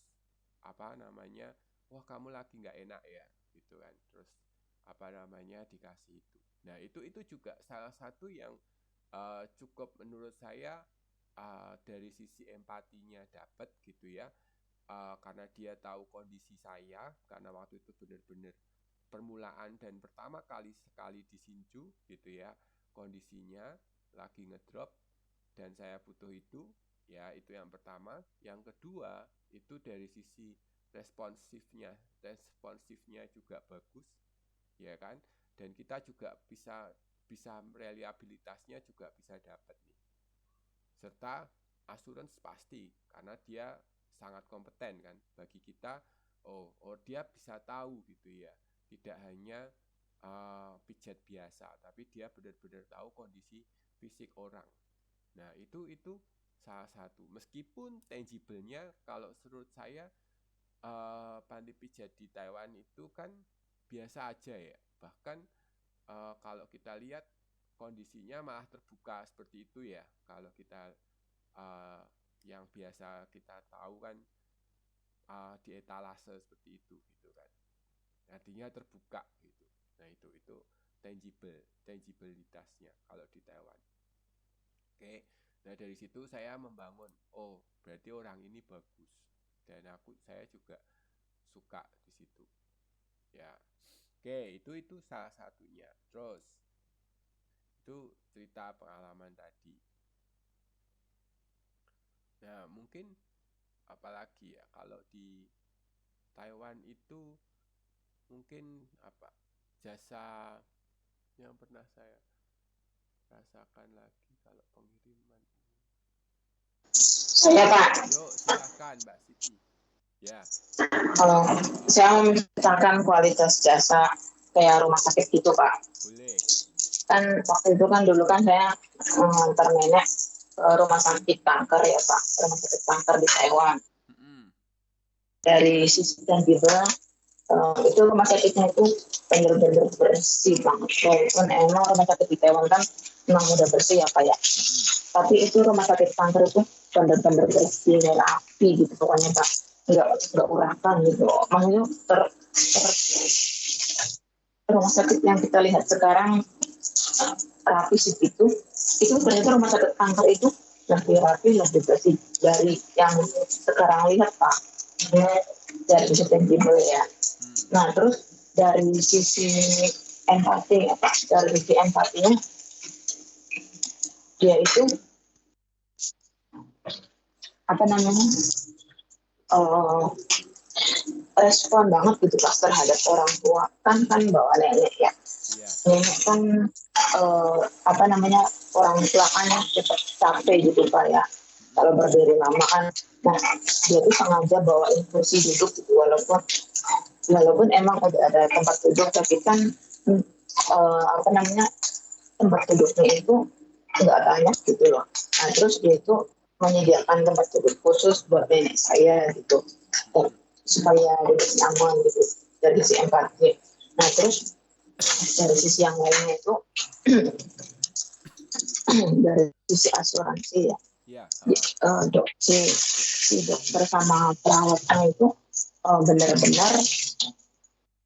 wah kamu lagi nggak enak ya gitu kan, terus dikasih itu. Nah, itu juga salah satu yang cukup menurut saya dari sisi empatinya dapat gitu ya, karena dia tahu kondisi saya, karena waktu itu benar-benar permulaan dan pertama kali sekali di Hsinchu gitu ya, kondisinya lagi ngedrop dan saya butuh itu ya. Itu yang pertama. Yang kedua itu dari sisi responsifnya juga bagus ya kan, dan kita juga bisa reliabilitasnya juga bisa dapat nih, serta assurance pasti karena dia sangat kompeten kan bagi kita. Dia bisa tahu gitu ya, tidak hanya pijat biasa, tapi dia benar-benar tahu kondisi fisik orang. Nah, itu salah satu, meskipun tangible-nya kalau menurut saya panti pijat di Taiwan itu kan biasa aja ya. Bahkan kalau kita lihat kondisinya malah terbuka seperti itu ya. Kalau kita yang biasa kita tahu kan di etalase seperti itu gitu kan. Artinya terbuka gitu. Nah, itu tangibilitasnya kalau di Taiwan. Oke. Nah, dari situ saya membangun, berarti orang ini bagus. Dan saya juga suka di situ. Ya. Oke, itu salah satunya. Terus itu cerita pengalaman tadi. Nah, mungkin apalagi ya, kalau di Taiwan itu mungkin jasa yang pernah saya rasakan lagi kalau pengiriman. Saya Pak. Yuk, silakan Mbak Siti. Ya. Kalau saya menciptakan kualitas jasa kayak rumah sakit gitu Pak. Boleh. Kan waktu itu kan dulu kan saya ngantar nenek ke rumah sakit kanker ya Pak, rumah sakit kanker di Taiwan. Dari sisi tangible itu rumah sakitnya itu bener-bener bersih banget. Walaupun emang rumah sakit di Taiwan kan memang udah bersih ya Pak ya. Tapi itu rumah sakit kanker itu bener-bener bersih, rapi gitu pokoknya Pak. Nggak urakan gitu. Maksudnya rumah sakit yang kita lihat sekarang rapi segitu, itu ternyata rumah sakit kanker itu lebih rapi, lebih bersih dari yang sekarang lihat Pak. Dari sisi tangible ya. Nah terus dari sisi empati ya Pak, dari sisi empatinya dia itu apa namanya respon banget gitu Pak terhadap orang tua kan bawa nenek ya. Nenek kan apa namanya orang tua kan cepat capek gitu Pak ya. Kalau berdiri lama kan, nah dia tuh sengaja bawain kursi duduk gitu walaupun emang udah ada tempat duduk tapi kan apa namanya tempat duduknya itu nggak banyak gitu loh. Nah terus dia itu menyediakan tempat duduk khusus buat nenek saya gitu supaya duduk nyaman gitu dari sisi empati. Nah terus dari sisi yang lainnya itu dari sisi asuransi ya. Si dokter sama perawatnya itu benar-benar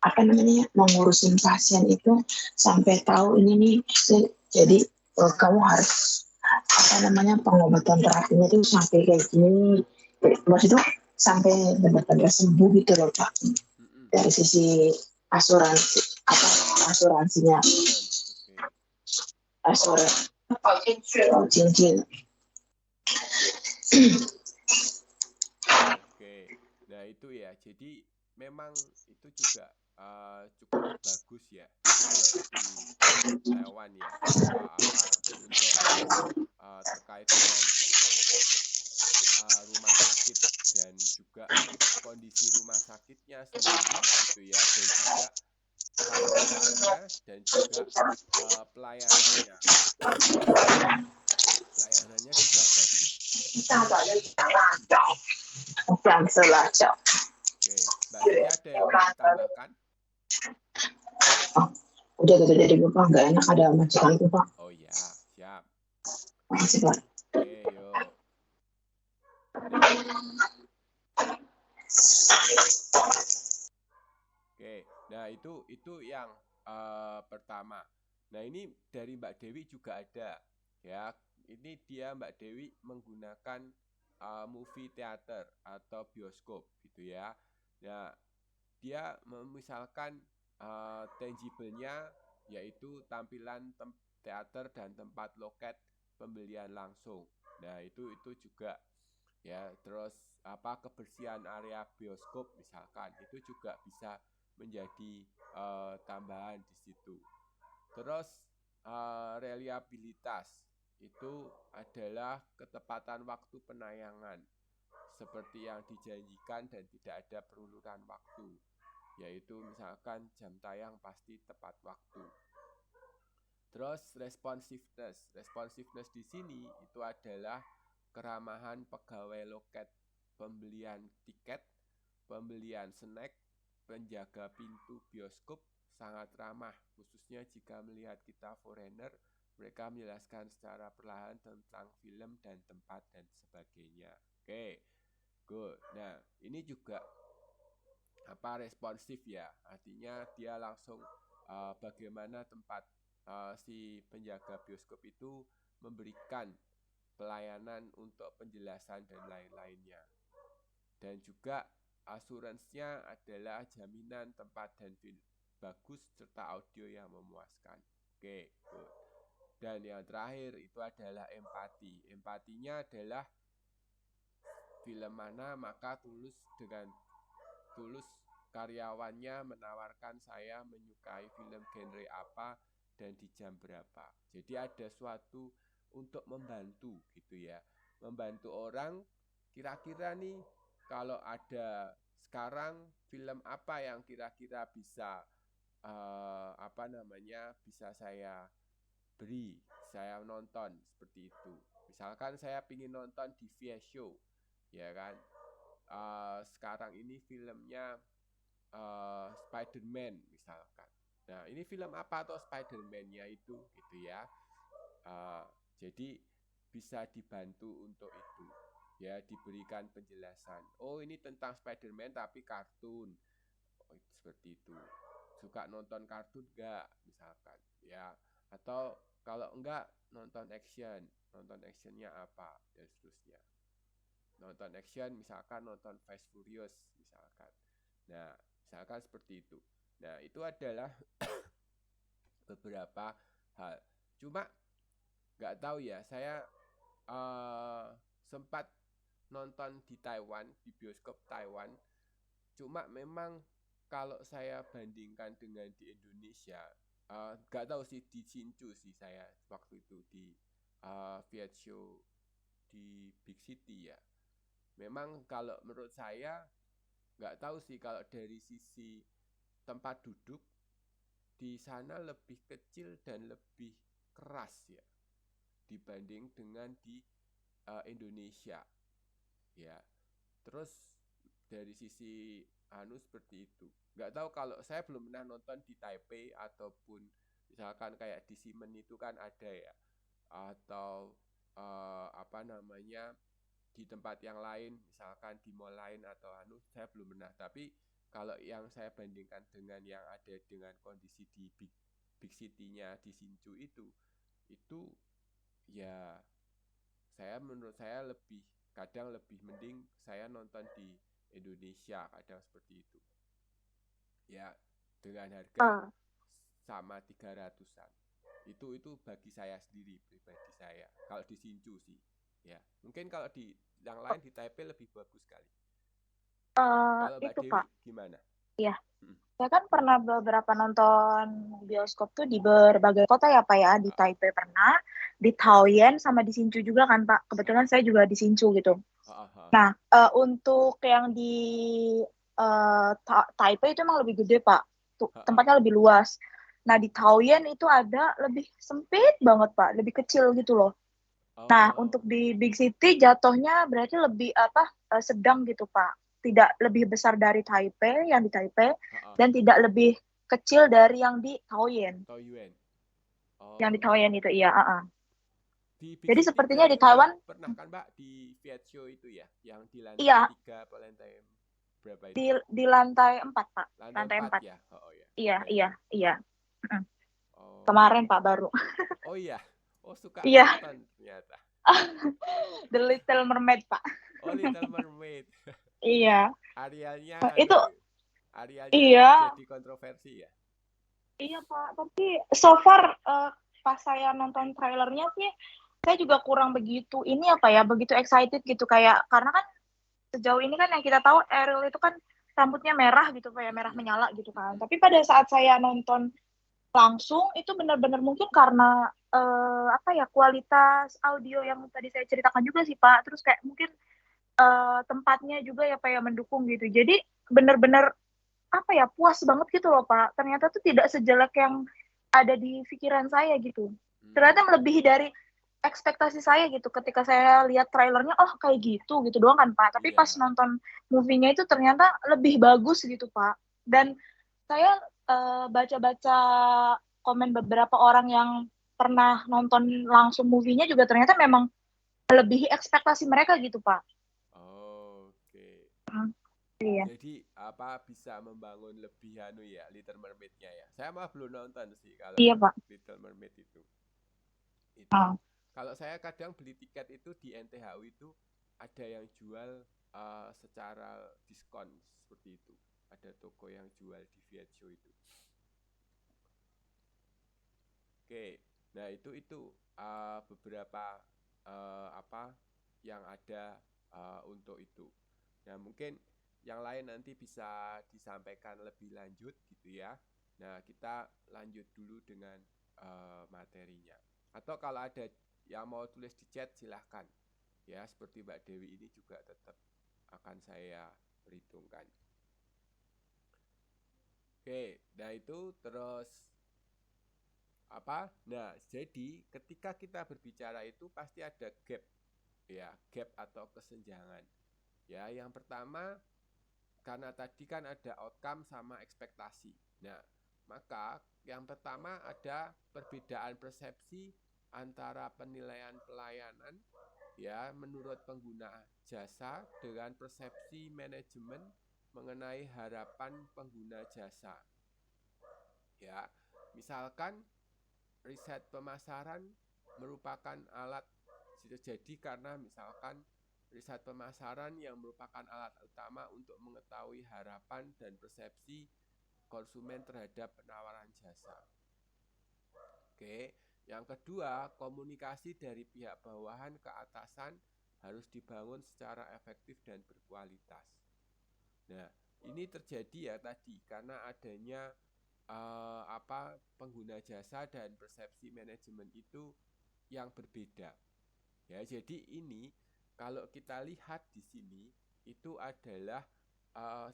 apa namanya mengurusin pasien itu sampai tahu ini nih jadi kamu harus apa namanya pengobatan terapinya itu sampai kayak gini, maksudnya sampai benar-benar sembuh gitu loh Pak. Dari sisi asuransinya cincin. Nah itu ya, jadi memang itu juga cukup bagus ya kalau di Taiwan ya untuk terkait dengan rumah sakit dan juga kondisi rumah sakitnya sendiri gitu ya, dan juga fasilitasnya dan juga pelayanannya juga bagus. Oke, Mbak Dewi ada yang mau ditambahkan? Udah jadi Bapak, nggak enak ada majikan itu Pak. Oh ya, siap. Makasih Pak. Oke, yuk. Oke, nah itu yang pertama. Nah ini dari Mbak Dewi juga ada ya. Ini dia Mbak Dewi menggunakan movie theater atau bioskop gitu ya. Nah dia misalkan tangible-nya yaitu tampilan teater dan tempat loket pembelian langsung. Nah itu juga ya, terus kebersihan area bioskop misalkan itu juga bisa menjadi tambahan di situ. Terus reliabilitas itu adalah ketepatan waktu penayangan seperti yang dijanjikan dan tidak ada peruluran waktu, yaitu misalkan jam tayang pasti tepat waktu. Terus responsiveness di sini itu adalah keramahan pegawai loket, pembelian tiket, pembelian snack, penjaga pintu bioskop sangat ramah, khususnya jika melihat kita foreigner, mereka menjelaskan secara perlahan tentang film dan tempat dan sebagainya. Oke, good. Nah, ini juga responsif ya, artinya dia langsung bagaimana tempat si penjaga bioskop itu memberikan pelayanan untuk penjelasan dan lain-lainnya. Dan juga asuransinya adalah jaminan tempat dan film bagus serta audio yang memuaskan. Oke, good. Dan yang terakhir itu adalah empati. Empatinya adalah film mana maka tulus karyawannya menawarkan saya menyukai film genre apa dan di jam berapa. Jadi ada suatu untuk membantu gitu ya. Membantu orang kira-kira nih kalau ada sekarang film apa yang kira-kira bisa bisa saya beri, saya nonton seperti itu. Misalkan saya ingin nonton di VS Show, ya kan. Sekarang ini filmnya Spider-Man misalkan. Nah, ini film apa atau Spider-Man-nya itu gitu ya. Jadi bisa dibantu untuk itu. Ya, diberikan penjelasan. Oh, ini tentang Spider-Man tapi kartun. Oh, seperti itu. Suka nonton kartun enggak misalkan, ya. Atau kalau enggak nonton action. Nonton actionnya apa dan seterusnya. Nonton action misalkan nonton Fast Furious misalkan. Nah, misalkan seperti itu. Nah, itu adalah beberapa hal. Cuma nggak tahu ya, saya sempat nonton di Taiwan, di bioskop Taiwan. Cuma memang kalau saya bandingkan dengan di Indonesia, nggak tahu sih, di Cincu sih saya waktu itu di Viet Show di Big City ya. Memang kalau menurut saya nggak tahu sih, kalau dari sisi tempat duduk di sana lebih kecil dan lebih keras ya dibanding dengan di Indonesia ya. Terus dari sisi seperti itu. Nggak tahu, kalau saya belum pernah nonton di Taipei ataupun misalkan kayak di Ximen itu kan ada ya, atau di tempat yang lain, misalkan di mall lain atau saya belum pernah. Tapi kalau yang saya bandingkan dengan yang ada dengan kondisi di Big City-nya di Hsinchu itu ya menurut saya kadang lebih mending saya nonton di Indonesia, kadang seperti itu. Ya, dengan harga sama 300-an. Itu bagi saya sendiri, pribadi saya. Kalau di Hsinchu sih. Ya, mungkin kalau di yang lain di Taipei lebih bagus sekali. Kalau Mbak Itu Dewi Pak. gimana? Iya. Saya kan pernah beberapa nonton bioskop tuh di berbagai kota ya Pak ya. Di Taipei pernah, di Taoyuan sama di Hsinchu juga kan Pak. Kebetulan saya juga di Hsinchu gitu. Nah, untuk yang di Taipei itu emang lebih gede Pak. Tempatnya lebih luas. Nah, di Taoyuan itu ada lebih sempit banget Pak, lebih kecil gitu loh. Nah, untuk di Big City jatuhnya berarti lebih sedang gitu Pak. Tidak lebih besar dari Taipei, yang di Taipei, dan tidak lebih kecil dari yang di Taoyuan. Yang di Taoyuan itu, iya. Di Big Jadi City sepertinya di berarti Taiwan, pernah kan Mbak di Viet Show itu ya, yang di lantai iya, 3 atau lantai berapa itu? di lantai 4 Pak. Lantai 4 ya? Iya, iya. Oh. Kemarin Pak baru. Oh iya. Oh, suka Iya. nonton ternyata. The Little Mermaid Pak. Oh, Little Mermaid. Iya. Arielnya iya. jadi kontroversi ya? Iya Pak, tapi so far pas saya nonton trailernya sih, saya juga kurang begitu begitu excited gitu, kayak karena kan sejauh ini kan yang kita tahu Ariel itu kan rambutnya merah gitu Pak ya, merah menyala gitu kan. Tapi pada saat saya nonton langsung itu benar-benar mungkin karena kualitas audio yang tadi saya ceritakan juga sih Pak. Terus kayak mungkin tempatnya juga ya Pak ya mendukung gitu. Jadi benar-benar puas banget gitu loh Pak. Ternyata tuh tidak sejelek yang ada di pikiran saya gitu. Ternyata melebihi dari ekspektasi saya gitu. Ketika saya lihat trailernya, oh kayak gitu doang kan Pak. Tapi pas nonton movie-nya itu ternyata lebih bagus gitu Pak. Dan saya baca-baca komen beberapa orang yang pernah nonton langsung movie-nya juga ternyata memang melebihi ekspektasi mereka gitu Pak. Oke. Iya. Jadi bisa membangun lebih Little Mermaid-nya ya. Saya malah belum nonton sih kalau Pak. Little Mermaid itu. Kalau saya kadang beli tiket itu di NTHU itu ada yang jual secara diskon seperti itu. Ada toko yang jual di Viet Show itu. Oke. Nah, itu beberapa yang ada untuk itu. Nah, mungkin yang lain nanti bisa disampaikan lebih lanjut gitu ya. Nah, kita lanjut dulu dengan materinya. Atau kalau ada yang mau tulis di chat silahkan. Ya, seperti Mbak Dewi ini juga tetap akan saya perhitungkan. Oke, nah itu terus Nah, jadi ketika kita berbicara itu pasti ada gap. Ya, gap atau kesenjangan. Ya, yang pertama karena tadi kan ada outcome sama ekspektasi. Nah, maka yang pertama ada perbedaan persepsi antara penilaian pelayanan ya menurut pengguna jasa dengan persepsi manajemen mengenai harapan pengguna jasa. Ya, misalkan riset pemasaran merupakan alat jadi karena misalkan riset pemasaran yang merupakan alat utama untuk mengetahui harapan dan persepsi konsumen terhadap penawaran jasa. Oke, yang kedua, komunikasi dari pihak bawahan ke atasan harus dibangun secara efektif dan berkualitas. Nah, ini terjadi ya tadi karena adanya pengguna jasa dan persepsi manajemen itu yang berbeda. Ya, jadi ini kalau kita lihat di sini itu adalah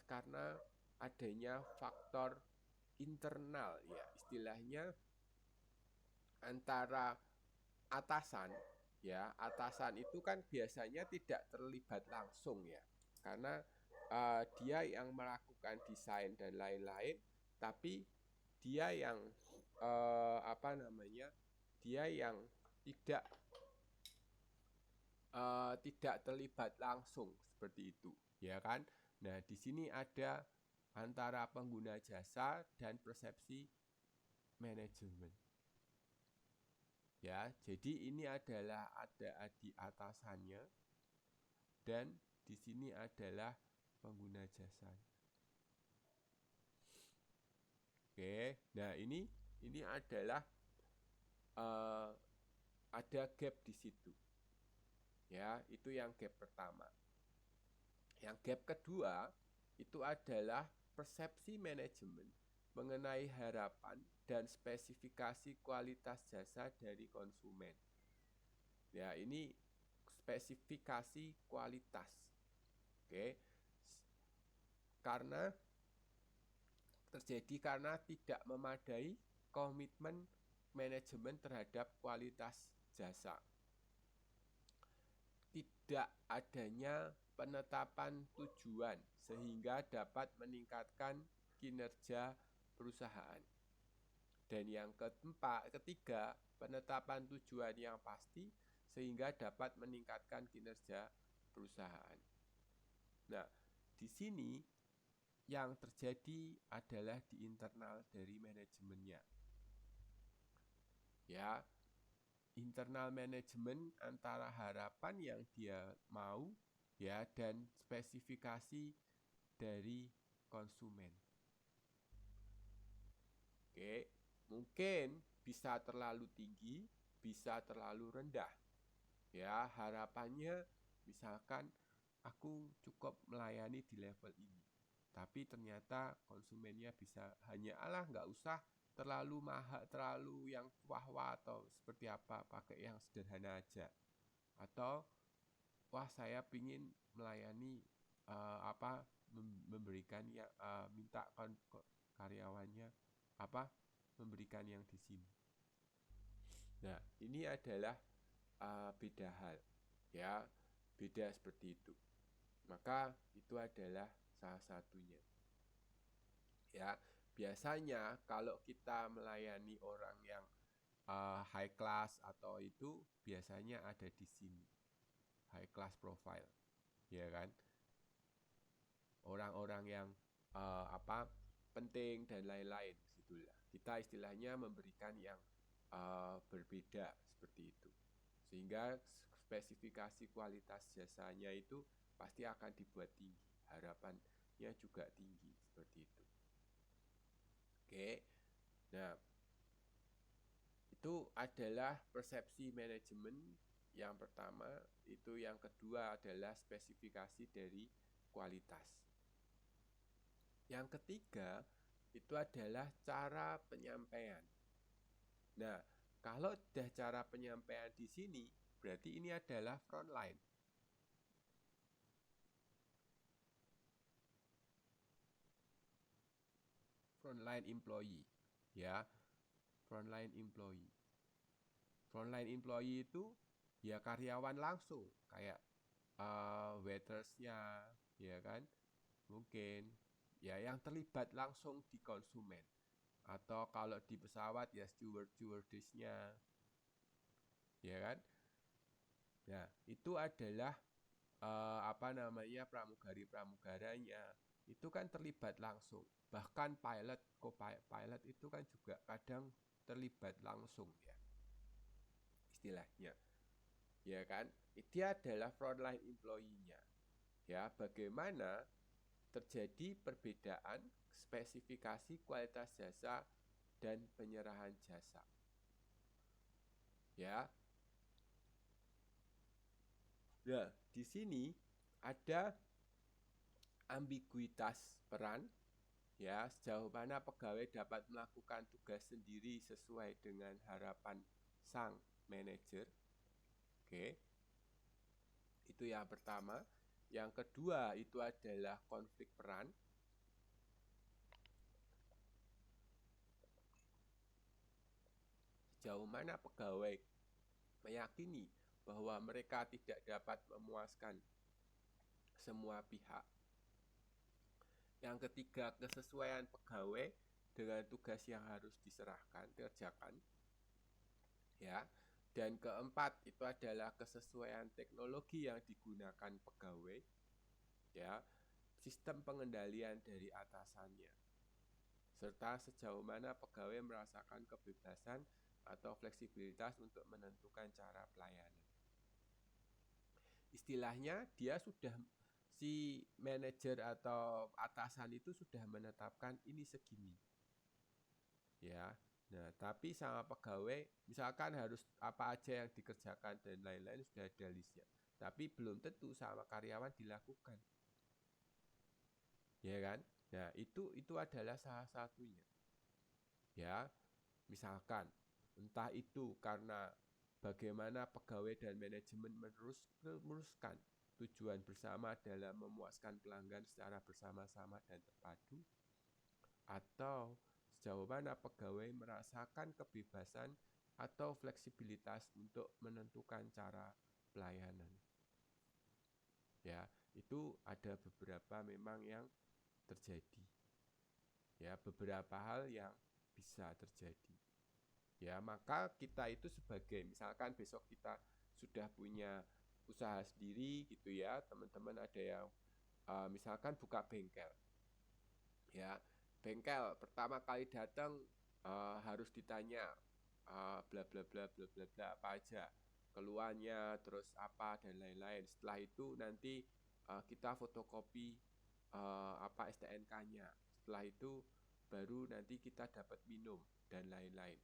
karena adanya faktor internal ya, istilahnya antara atasan ya. Atasan itu kan biasanya tidak terlibat langsung ya. Karena dia yang melakukan desain dan lain-lain, tapi dia yang dia yang tidak terlibat langsung seperti itu, ya kan? Nah, di sini ada antara pengguna jasa dan persepsi manajemen. Ya, jadi ini adalah ada di atasannya dan di sini adalah pengguna jasa. Oke, nah ini adalah ada gap di situ. Ya, itu yang gap pertama. Yang gap kedua itu adalah persepsi manajemen mengenai harapan dan spesifikasi kualitas jasa dari konsumen. Ya, ini spesifikasi kualitas. Oke. Karena tidak memadai komitmen manajemen terhadap kualitas jasa. Tidak adanya penetapan tujuan sehingga dapat meningkatkan kinerja perusahaan. Dan yang ketiga, penetapan tujuan yang pasti sehingga dapat meningkatkan kinerja perusahaan. Nah, di sini yang terjadi adalah di internal dari manajemennya. Ya, internal manajemen antara harapan yang dia mau ya dan spesifikasi dari konsumen. Oke, mungkin bisa terlalu tinggi, bisa terlalu rendah. Ya, harapannya misalkan aku cukup melayani di level ini. Tapi ternyata konsumennya bisa nggak usah terlalu mahal, terlalu yang wah-wah atau seperti apa, pakai yang sederhana aja. Atau wah saya pingin melayani memberikan yang minta karyawannya memberikan yang di sini. Nah, ini adalah beda hal ya, beda seperti itu. Maka itu adalah salah satunya. Ya, biasanya kalau kita melayani orang yang high class atau itu biasanya ada di sini. High class profile. Ya kan? Orang-orang yang penting dan lain-lain gitulah. Kita istilahnya memberikan yang berbeda seperti itu. Sehingga spesifikasi kualitas jasanya itu pasti akan dibuat tinggi, harapannya juga tinggi seperti itu. Oke, nah itu adalah persepsi manajemen yang pertama. Itu yang kedua adalah spesifikasi dari kualitas. Yang ketiga itu adalah cara penyampaian. Nah, kalau sudah cara penyampaian di sini, berarti ini adalah frontline. Frontline employee, ya, frontline employee. Frontline employee itu ya karyawan langsung, kayak waitersnya, ya kan, mungkin ya yang terlibat langsung di konsumen, atau kalau di pesawat ya stewardessnya, ya kan. Nah itu adalah pramugari-pramugaranya itu kan terlibat langsung. Bahkan pilot, co-pilot itu kan juga kadang terlibat langsung ya istilahnya, ya kan. Dia adalah frontline employee-nya. Ya, bagaimana terjadi perbedaan spesifikasi kualitas jasa dan penyerahan jasa. Ya. Nah, di sini ada ambiguitas peran, ya, sejauh mana pegawai dapat melakukan tugas sendiri sesuai dengan harapan sang manajer. Oke. Itu yang pertama. Yang kedua itu adalah konflik peran. Sejauh mana pegawai meyakini bahwa mereka tidak dapat memuaskan semua pihak. Yang ketiga, kesesuaian pegawai dengan tugas yang harus dikerjakan. Ya. Dan keempat itu adalah kesesuaian teknologi yang digunakan pegawai. Ya. Sistem pengendalian dari atasannya. Serta sejauh mana pegawai merasakan kebebasan atau fleksibilitas untuk menentukan cara pelayanan. Istilahnya si manajer atau atasan itu sudah menetapkan ini segini. Ya. Nah, tapi sama pegawai misalkan harus apa aja yang dikerjakan dan lain-lain sudah ada listnya. Tapi belum tentu sama karyawan dilakukan. Ya kan? Nah, itu adalah salah satunya. Ya. Misalkan entah itu karena bagaimana pegawai dan manajemen meneruskan tujuan bersama dalam memuaskan pelanggan secara bersama-sama dan terpadu, atau sejauh mana pegawai merasakan kebebasan atau fleksibilitas untuk menentukan cara pelayanan. Ya, itu ada beberapa memang yang terjadi. Ya, beberapa hal yang bisa terjadi. Ya, maka kita itu sebagai, misalkan besok kita sudah punya usaha sendiri gitu ya, teman-teman ada yang misalkan buka bengkel. Ya, bengkel pertama kali datang harus ditanya bla bla bla bla bla bla apa aja keluhannya, terus apa dan lain-lain. Setelah itu nanti kita fotokopi STNK-nya. Setelah itu baru nanti kita dapat minum dan lain-lain.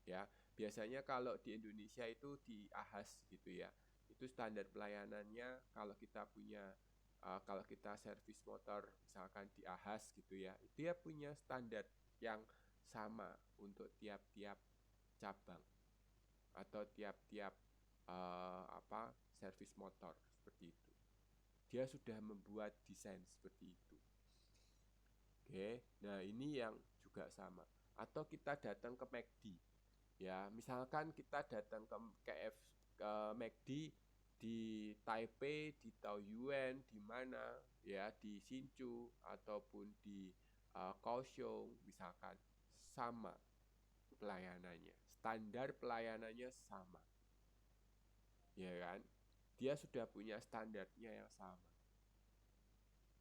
Ya, biasanya kalau di Indonesia itu di AHAS gitu ya. Itu standar pelayanannya kalau kita servis motor misalkan di AHAS gitu ya. Dia punya standar yang sama untuk tiap-tiap cabang atau tiap-tiap servis motor seperti itu. Dia sudah membuat desain seperti itu. Oke, nah ini yang juga sama. Atau kita datang ke McD. Ya, misalkan kita datang ke McD di Taipei, di Taoyuan, di mana ya, di Hsinchu ataupun di Kaohsiung misalkan, sama pelayanannya. Standar pelayanannya sama. Ya kan? Dia sudah punya standarnya yang sama.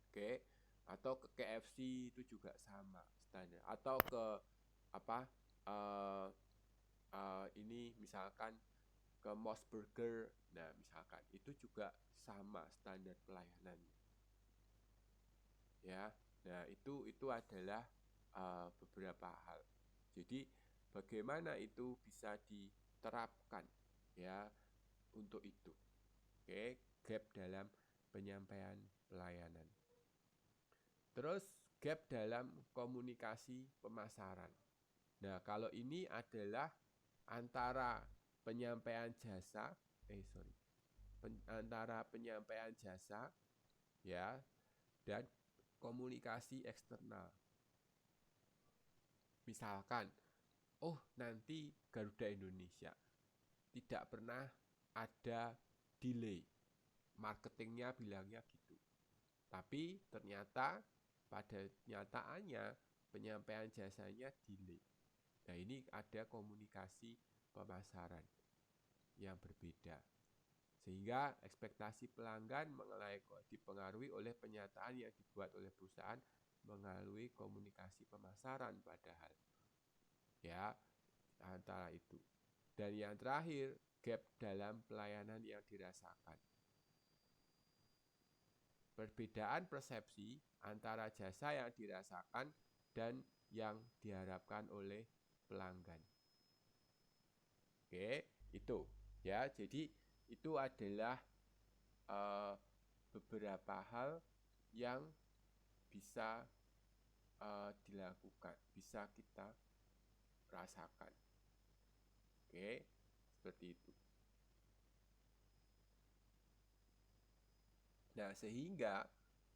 Oke, atau ke KFC itu juga sama standar. Atau ke ini misalkan ke Moss Burger, nah misalkan itu juga sama standar pelayanannya. Ya, nah itu adalah beberapa hal. Jadi bagaimana itu bisa diterapkan ya untuk itu. Oke, gap dalam penyampaian pelayanan. Terus gap dalam komunikasi pemasaran. Nah, kalau ini adalah antara penyampaian jasa ya dan komunikasi eksternal. Misalkan nanti Garuda Indonesia tidak pernah ada delay, marketingnya bilangnya gitu, Tapi ternyata pada nyataannya penyampaian jasanya delay. Nah, ini ada komunikasi pemasaran yang berbeda. Sehingga ekspektasi pelanggan dipengaruhi oleh penyataan yang dibuat oleh perusahaan melalui komunikasi pemasaran padahal. Ya, antara itu. Dan yang terakhir, gap dalam pelayanan yang dirasakan. Perbedaan persepsi antara jasa yang dirasakan dan yang diharapkan oleh pelanggan. Oke, itu ya. Jadi itu adalah beberapa hal yang bisa dilakukan, bisa kita rasakan. Oke, seperti itu. Nah, sehingga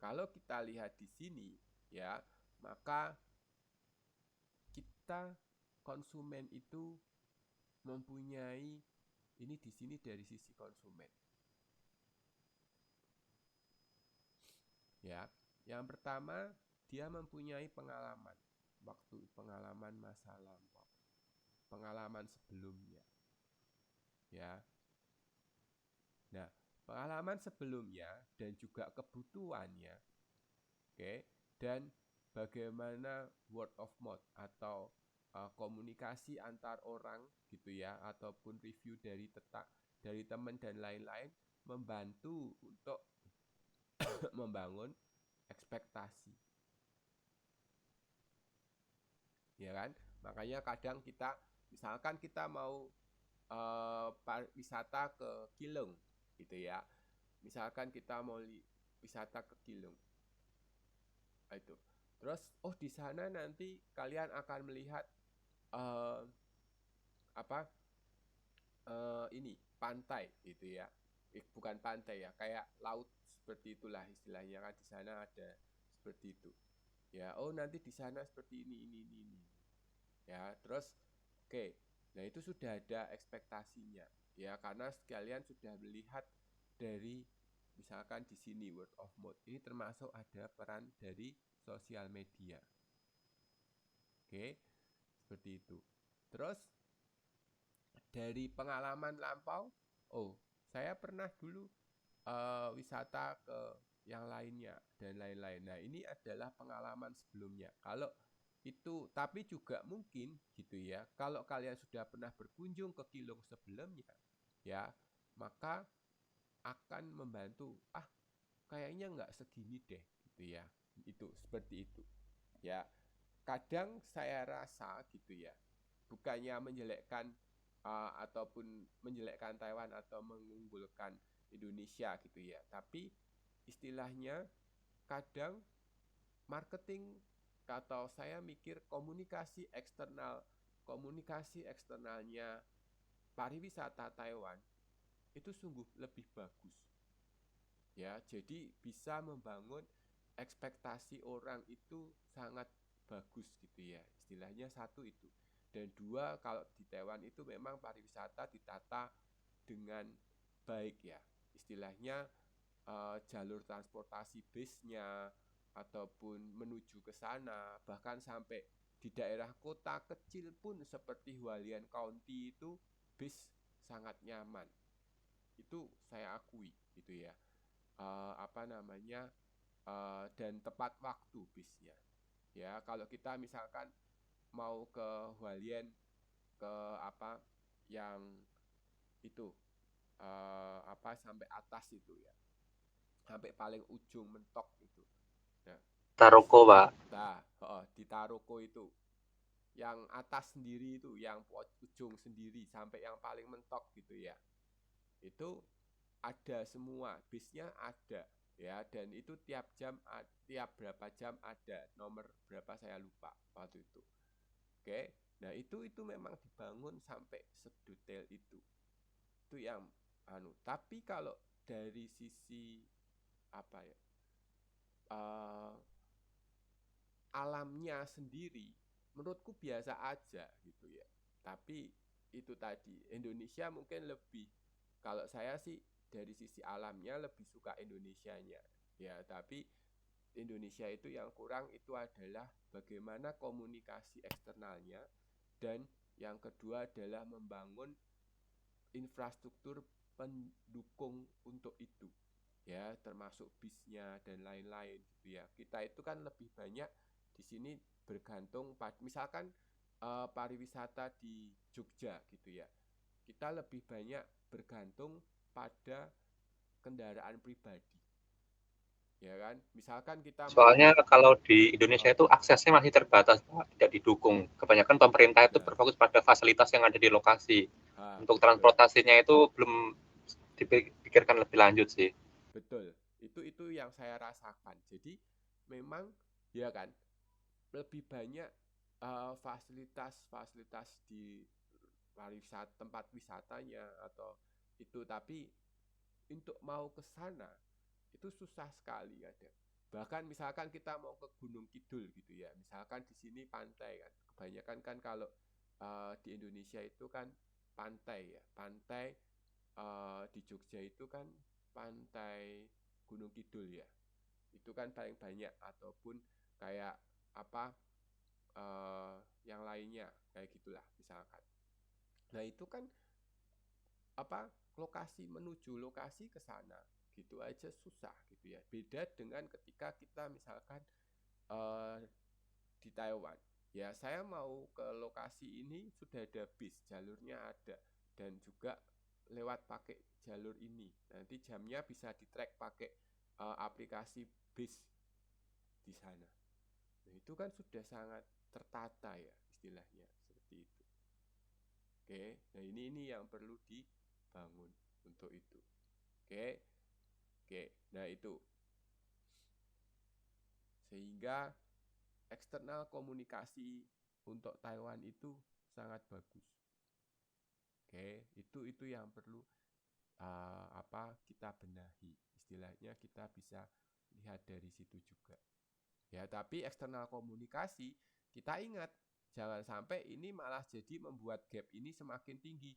kalau kita lihat di sini ya, maka kita konsumen itu mempunyai ini di sini dari sisi konsumen. Ya, yang pertama dia mempunyai pengalaman masa lampau, pengalaman sebelumnya. Ya. Nah, pengalaman sebelumnya dan juga kebutuhannya, oke, dan bagaimana word of mouth atau komunikasi antar orang gitu ya, ataupun review dari teman dan lain-lain membantu untuk membangun ekspektasi. Ya kan? Makanya kadang misalkan kita mau wisata ke Kilung gitu ya. Misalkan kita mau wisata ke Kilung. Itu. Terus di sana nanti kalian akan melihat ini pantai gitu ya. Bukan pantai ya, kayak laut seperti itulah istilahnya kan, di sana ada seperti itu. Ya, nanti di sana seperti ini. Ya, terus oke. Nah, itu sudah ada ekspektasinya. Ya, karena sekalian sudah melihat dari misalkan di sini word of mouth. Ini termasuk ada peran dari sosial media. Oke. Seperti itu. Terus dari pengalaman lampau, saya pernah dulu wisata ke yang lainnya dan lain-lain. Nah, ini adalah pengalaman sebelumnya. Kalau itu, tapi juga mungkin gitu ya, kalau kalian sudah pernah berkunjung ke Kilung sebelumnya, ya, maka akan membantu. Kayaknya nggak segini deh, gitu ya. Itu seperti itu. Ya, kadang saya rasa gitu ya, bukannya menjelekkan ataupun menjelekkan Taiwan atau mengunggulkan Indonesia gitu ya, tapi istilahnya kadang marketing atau saya mikir komunikasi eksternalnya pariwisata Taiwan itu sungguh lebih bagus ya. Jadi bisa membangun ekspektasi orang itu sangat bagus gitu ya, istilahnya satu itu. Dan dua, kalau di Taiwan itu memang pariwisata ditata dengan baik ya, istilahnya jalur transportasi bisnya ataupun menuju ke sana, bahkan sampai di daerah kota kecil pun seperti Hualien County itu bis sangat nyaman. Itu saya akui gitu ya. Dan tepat waktu bisnya. Ya, kalau kita misalkan mau ke Hualien ke yang itu sampai atas itu ya, sampai paling ujung mentok itu. Nah, Taroko, Pak. Di Taroko itu yang atas sendiri itu, yang ujung sendiri sampai yang paling mentok gitu ya, itu ada semua, bisnya ada ya, dan itu tiap berapa jam ada, nomor berapa saya lupa waktu itu. Oke, nah itu memang dibangun sampai sedetail itu yang tapi kalau dari sisi alamnya sendiri menurutku biasa aja gitu ya. Tapi itu tadi, Indonesia mungkin lebih, kalau saya sih dari sisi alamnya lebih suka Indonesianya ya, tapi Indonesia itu yang kurang itu adalah bagaimana komunikasi eksternalnya, dan yang kedua adalah membangun infrastruktur pendukung untuk itu, ya, termasuk bisnya dan lain-lain gitu ya. Kita itu kan lebih banyak di sini bergantung misalkan pariwisata di Jogja gitu ya. Kita lebih banyak bergantung pada kendaraan pribadi, ya kan? Misalkan kita soalnya kalau di Indonesia itu aksesnya masih terbatas, tidak didukung. Kebanyakan pemerintah itu berfokus pada fasilitas yang ada di lokasi. Untuk transportasinya itu belum dipikirkan lebih lanjut sih. Betul, itu yang saya rasakan. Jadi memang ya kan lebih banyak fasilitas di tempat wisatanya atau itu, tapi untuk mau ke sana itu susah sekali kadang. Bahkan misalkan kita mau ke Gunung Kidul gitu ya, misalkan di sini pantai kan, kebanyakan kan kalau di Indonesia itu kan pantai ya, pantai di Jogja itu kan pantai Gunung Kidul ya, itu kan paling banyak, ataupun kayak apa yang lainnya kayak gitulah misalkan. Nah itu kan apa, menuju lokasi ke sana gitu aja susah gitu ya. Beda dengan ketika kita misalkan di Taiwan ya, saya mau ke lokasi ini sudah ada bis, jalurnya ada, dan juga lewat pakai jalur ini, nanti jamnya bisa di-track pakai aplikasi bis di sana. Nah itu kan sudah sangat tertata ya istilahnya seperti itu. Oke, nah ini yang perlu dibangun untuk itu. Oke, nah itu sehingga eksternal komunikasi untuk Taiwan itu sangat bagus. Oke, itu yang perlu kita benahi. Istilahnya kita bisa lihat dari situ juga. Ya, tapi eksternal komunikasi kita ingat jangan sampai ini malah jadi membuat gap ini semakin tinggi.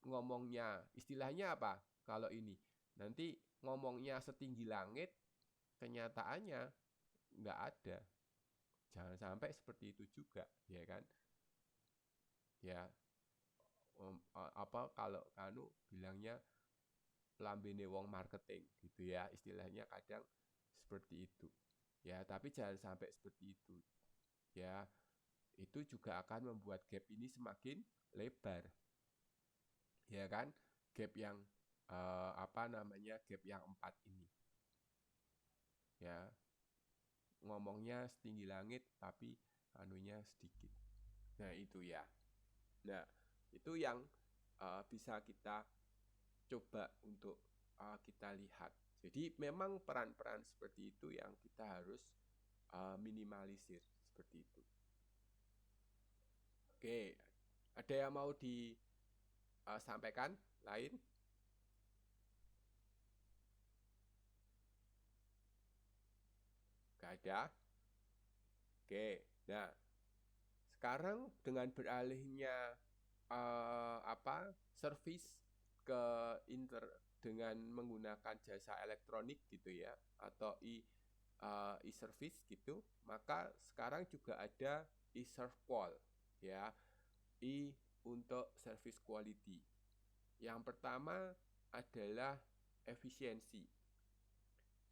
Ngomongnya istilahnya apa? Kalau ini nanti ngomongnya setinggi langit, kenyataannya nggak ada. Jangan sampai seperti itu juga, ya kan? Ya, kalau bilangnya lambene wong marketing gitu ya, istilahnya kadang seperti itu. Ya, tapi jangan sampai seperti itu. Ya, itu juga akan membuat gap ini semakin lebar. Ya kan? Gap yang gap yang 4 ini. Ya. Ngomongnya setinggi langit tapi anunya sedikit. Nah, itu ya. Nah, itu yang bisa kita coba untuk kita lihat. Jadi memang peran-peran seperti itu yang kita harus minimalisir seperti itu. Oke, ada yang mau disampaikan lain? Gak ada? Oke, nah sekarang dengan beralihnya servis ke dengan menggunakan jasa elektronik gitu ya, atau e-service gitu, maka sekarang juga ada e-ServQual ya, untuk service quality. Yang pertama adalah efisiensi.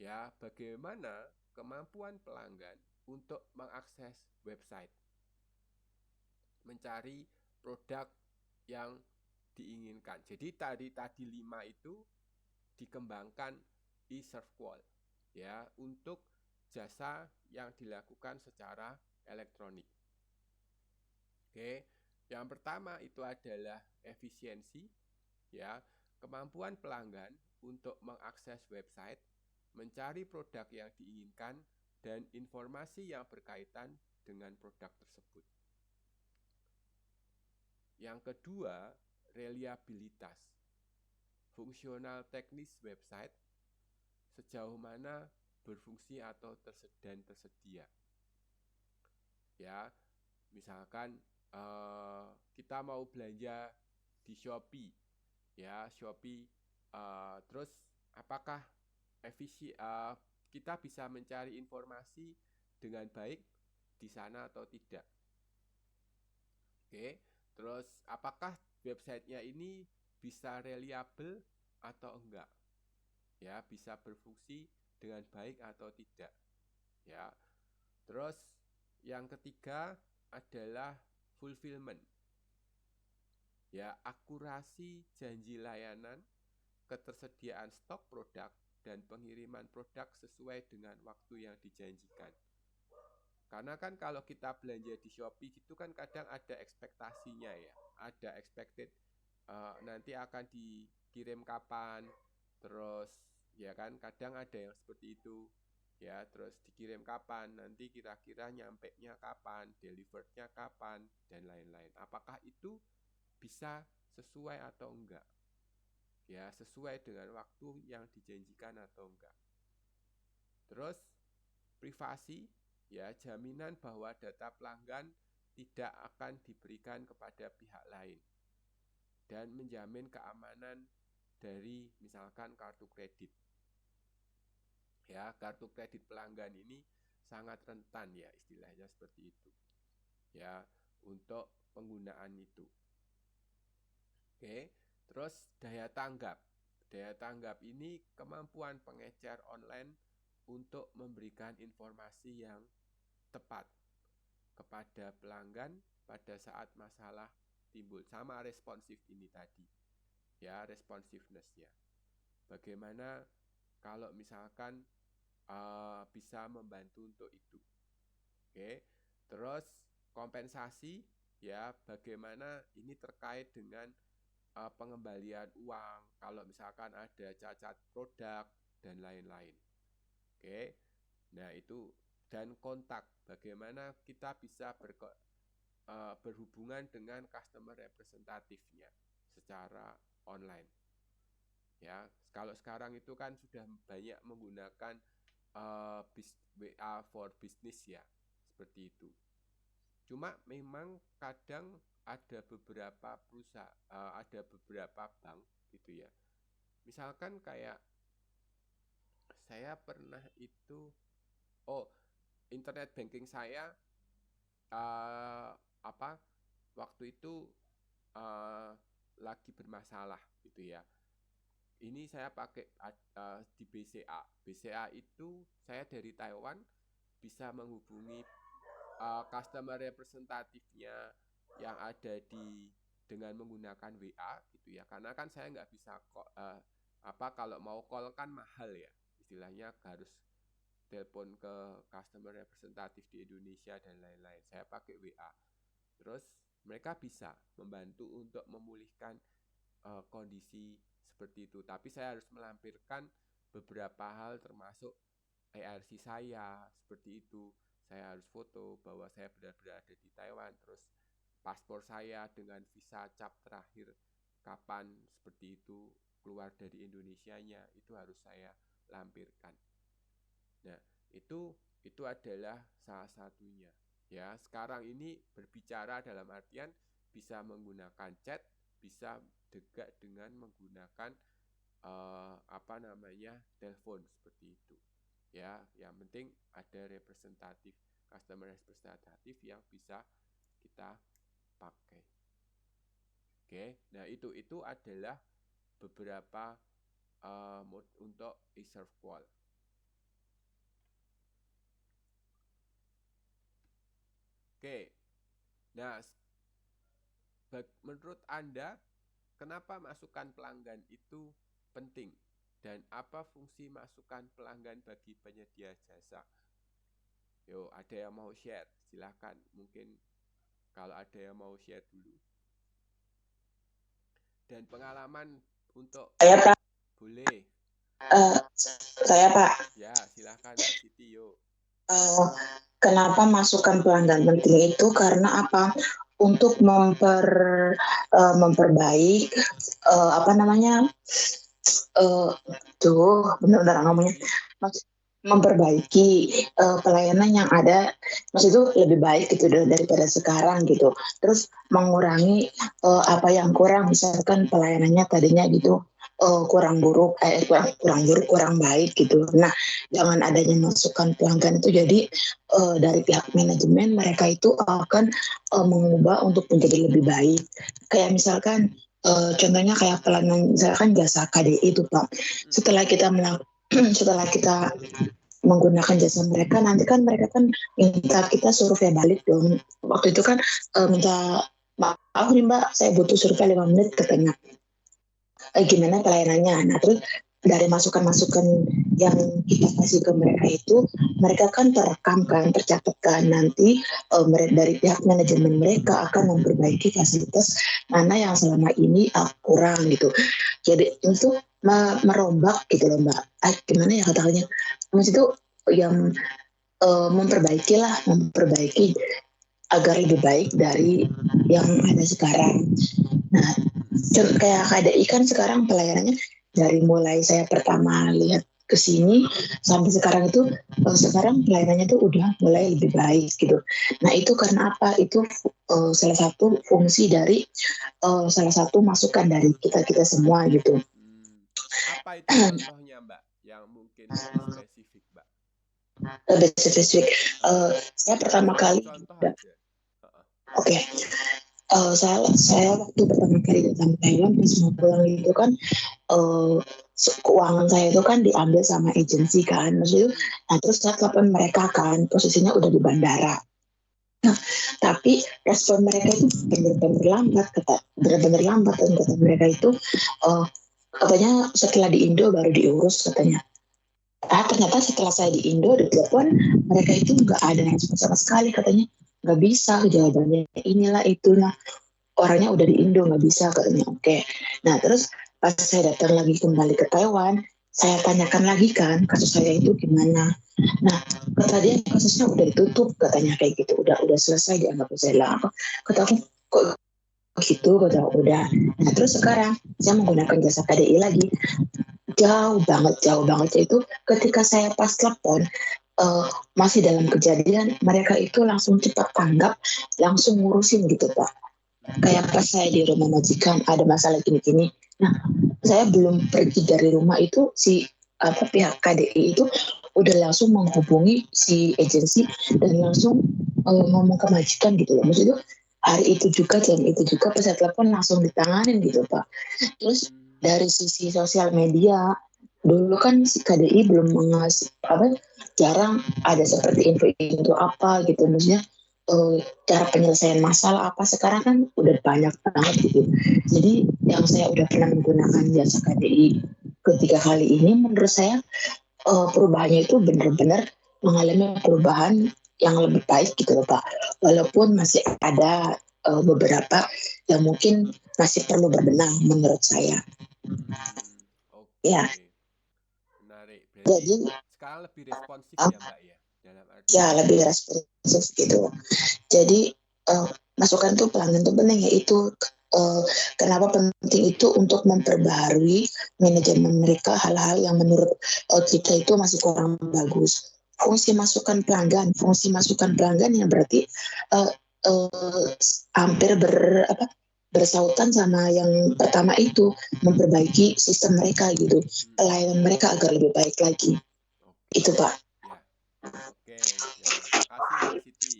Ya, bagaimana kemampuan pelanggan untuk mengakses website, mencari produk yang diinginkan. Jadi tadi 5 itu dikembangkan e-ServQual ya, untuk jasa yang dilakukan secara elektronik. Oke, yang pertama itu adalah efisiensi ya, kemampuan pelanggan untuk mengakses website, mencari produk yang diinginkan, dan informasi yang berkaitan dengan produk tersebut. Yang kedua, reliabilitas. Fungsional teknis website, sejauh mana berfungsi atau tersedia. Ya, misalkan kita mau belanja di Shopee, ya Shopee, terus apakah kita bisa mencari informasi dengan baik di sana atau tidak. Oke, terus apakah websitenya ini bisa reliable atau enggak? Ya, bisa berfungsi dengan baik atau tidak. Ya. Terus yang ketiga adalah fulfillment. Ya, akurasi janji layanan, ketersediaan stok produk, dan pengiriman produk sesuai dengan waktu yang dijanjikan. Karena kan kalau kita belanja di Shopee gitu kan kadang ada ekspektasinya ya. Ada expected nanti akan dikirim kapan, terus ya kan kadang ada yang seperti itu. Ya, terus dikirim kapan, nanti kira-kira nyampe-nya kapan, delivered-nya kapan, dan lain-lain. Apakah itu bisa sesuai atau enggak? Ya, sesuai dengan waktu yang dijanjikan atau enggak. Terus privasi, ya, jaminan bahwa data pelanggan tidak akan diberikan kepada pihak lain dan menjamin keamanan dari misalkan kartu kredit. Ya, kartu kredit pelanggan ini sangat rentan ya, istilahnya seperti itu. Ya, untuk penggunaan itu. Oke. Terus daya tanggap. Daya tanggap ini kemampuan pengecer online untuk memberikan informasi yang tepat kepada pelanggan pada saat masalah timbul. Sama responsif ini tadi. Ya, responsiveness-nya. Bagaimana kalau misalkan bisa membantu untuk itu. Oke. Terus kompensasi, ya, bagaimana ini terkait dengan pengembalian uang kalau misalkan ada cacat produk dan lain-lain. Oke. Nah, itu dan kontak, bagaimana kita bisa berhubungan dengan customer representatifnya secara online. Ya, kalau sekarang itu kan sudah banyak menggunakan WA for business ya, seperti itu. Cuma memang kadang ada beberapa perusahaan, ada beberapa bank gitu ya. Misalkan kayak saya pernah itu, internet banking saya waktu itu lagi bermasalah gitu ya. Ini saya pakai di BCA. BCA itu saya dari Taiwan bisa menghubungi customer representatifnya yang ada dengan menggunakan WA gitu ya. Karena kan saya nggak bisa kalau mau call kan mahal ya. Istilahnya harus telepon ke customer representatif di Indonesia dan lain-lain. Saya pakai WA. Terus mereka bisa membantu untuk memulihkan kondisi seperti itu. Tapi saya harus melampirkan beberapa hal termasuk ARC saya seperti itu. Saya harus foto bahwa saya benar-benar ada di Taiwan. Terus paspor saya dengan visa cap terakhir kapan seperti itu keluar dari Indonesianya itu harus saya lampirkan. Nah, itu adalah salah satunya. Ya, sekarang ini berbicara dalam artian bisa menggunakan chat, bisa juga dengan menggunakan telepon seperti itu. Ya, yang penting ada representatif, customer representatif yang bisa kita pakai. Oke, nah itu adalah beberapa mode untuk e-serve call. Oke, nah menurut Anda kenapa masukan pelanggan itu penting dan apa fungsi masukan pelanggan bagi penyedia jasa? Yo, ada yang mau share? Silahkan, mungkin kalau ada yang mau share dulu. Dan pengalaman untuk saya Pak. Boleh. Saya Pak. Ya, silahkan Mbak Siti, yuk. Kenapa masukan pelanggan penting itu? Karena apa? Untuk memperbaik benar-benar ngomongnya, memperbaiki pelayanan yang ada, maksud itu lebih baik gitu daripada sekarang gitu. Terus mengurangi apa yang kurang, misalkan pelayanannya tadinya gitu kurang buruk, kurang baik gitu. Nah, dengan adanya masukan pelanggan itu jadi dari pihak manajemen mereka itu akan mengubah untuk menjadi lebih baik. Kayak misalkan contohnya kayak pelayanan misalkan jasa KDI itu Pak. Setelah kita setelah kita menggunakan jasa mereka, nanti kan mereka kan minta kita survei balik dong. Waktu itu kan minta maaf nih Mbak, saya butuh survei 5 menit katanya. Gimana pelayanannya. Nah, terus dari masukan-masukan yang kita kasih ke mereka itu, mereka kan terekam kan, tercatat kan. Nanti dari pihak manajemen mereka akan memperbaiki fasilitas mana yang selama ini kurang gitu. Jadi itu merombak gitu loh Mbak. Gimana ya katakannya? Maksud itu yang memperbaiki agar lebih baik dari yang ada sekarang. Nah, kayak KDI kan sekarang pelayanannya dari mulai saya pertama lihat ke sini sampai sekarang itu sekarang pelayanannya tuh udah mulai lebih baik gitu. Nah, itu karena apa? Itu salah satu fungsi dari salah satu masukan dari kita semua gitu. Apa itu contohnya Mbak yang mungkin lebih spesifik Mbak? Lebih spesifik. Saya pertama kali. Contoh aja. Oke. Saya waktu pertama kali datang ke Thailand pas mau pulang itu kan keuangan saya itu kan diambil sama agensi kan, maksudnya. Nah terus saya telepon mereka kan, posisinya udah di bandara. Nah, tapi respon mereka itu benar-benar lambat, dan kata mereka itu katanya setelah di Indo baru diurus katanya. Ternyata setelah saya di Indo ditelepon, mereka itu nggak ada respon sama sekali katanya, nggak bisa jawabannya inilah itu. Nah, orangnya udah di Indo nggak bisa katanya. Oke. Nah terus pas saya datang lagi kembali ke Taiwan, saya tanyakan lagi kan kasus saya itu gimana. Nah kata dia kasusnya udah ditutup katanya kayak gitu, udah selesai dianggap selesai lah. Kata aku kok gitu, kata udah. Nah terus sekarang saya menggunakan jasa KDI lagi, jauh banget itu ketika saya pas telepon masih dalam kejadian mereka itu langsung cepat tanggap, langsung ngurusin gitu Pak. Kayak pas saya di rumah majikan ada masalah gini-gini. Nah, saya belum pergi dari rumah itu pihak KDI itu udah langsung menghubungi si agensi dan langsung ngomong ke majikan gitu loh. Maksudnya hari itu juga jam itu juga pas saya telepon langsung ditanganin gitu Pak. Terus dari sisi sosial media dulu kan si KDI belum mengasih jarang ada seperti info apa gitu, maksudnya cara penyelesaian masalah apa. Sekarang kan udah banyak banget gitu. Jadi yang saya udah pernah menggunakan jasa KDI ketiga kali ini, menurut saya perubahannya itu benar-benar mengalami perubahan yang lebih baik gitu loh Pak. Walaupun masih ada beberapa yang mungkin masih perlu berbenah menurut saya. Ya. Menarik. Berarti jadi sekarang lebih responsif ya Mbak ya? Ya lebih responsif gitu. Jadi masukan tuh pelanggan tuh penting, yaitu kenapa penting itu untuk memperbarui manajemen mereka hal-hal yang menurut kita itu masih kurang bagus. Fungsi masukan pelanggan yang berarti hampir bersautan sama yang pertama itu, memperbaiki sistem mereka gitu, pelayanan mereka agar lebih baik lagi. Itu Pak. Oke, ya. Makasih Mbak Siti.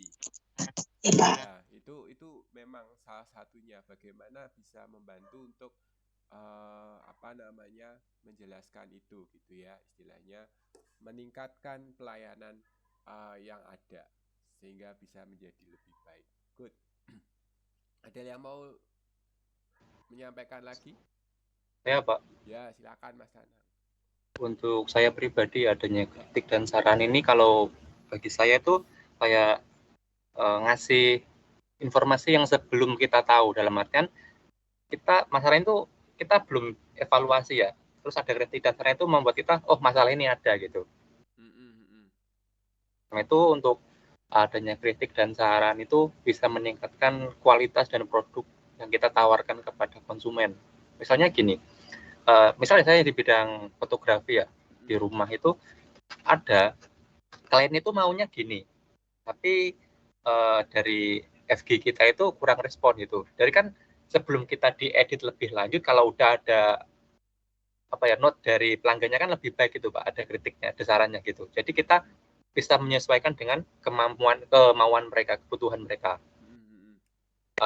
Ya, itu memang salah satunya bagaimana bisa membantu untuk menjelaskan itu gitu ya, istilahnya meningkatkan pelayanan yang ada sehingga bisa menjadi lebih baik. Good. Ada yang mau menyampaikan lagi? Ya Pak. Ya silakan Mas Anang. Untuk saya pribadi adanya kritik dan saran ini kalau bagi saya itu kayak ngasih informasi yang sebelum kita tahu, dalam artian kita masalah itu kita belum evaluasi ya, terus ada kritik dan saran itu membuat kita masalah ini ada gitu. Nah itu untuk adanya kritik dan saran itu bisa meningkatkan kualitas dan produk yang kita tawarkan kepada konsumen. Misalnya gini, misalnya saya di bidang fotografi ya, di rumah itu ada klien itu maunya gini, tapi dari FG kita itu kurang respon gitu. Dari kan sebelum kita diedit lebih lanjut, kalau udah ada note dari pelanggannya kan lebih baik gitu Pak, ada kritiknya, ada sarannya gitu. Jadi kita bisa menyesuaikan dengan kemauan mereka, kebutuhan mereka.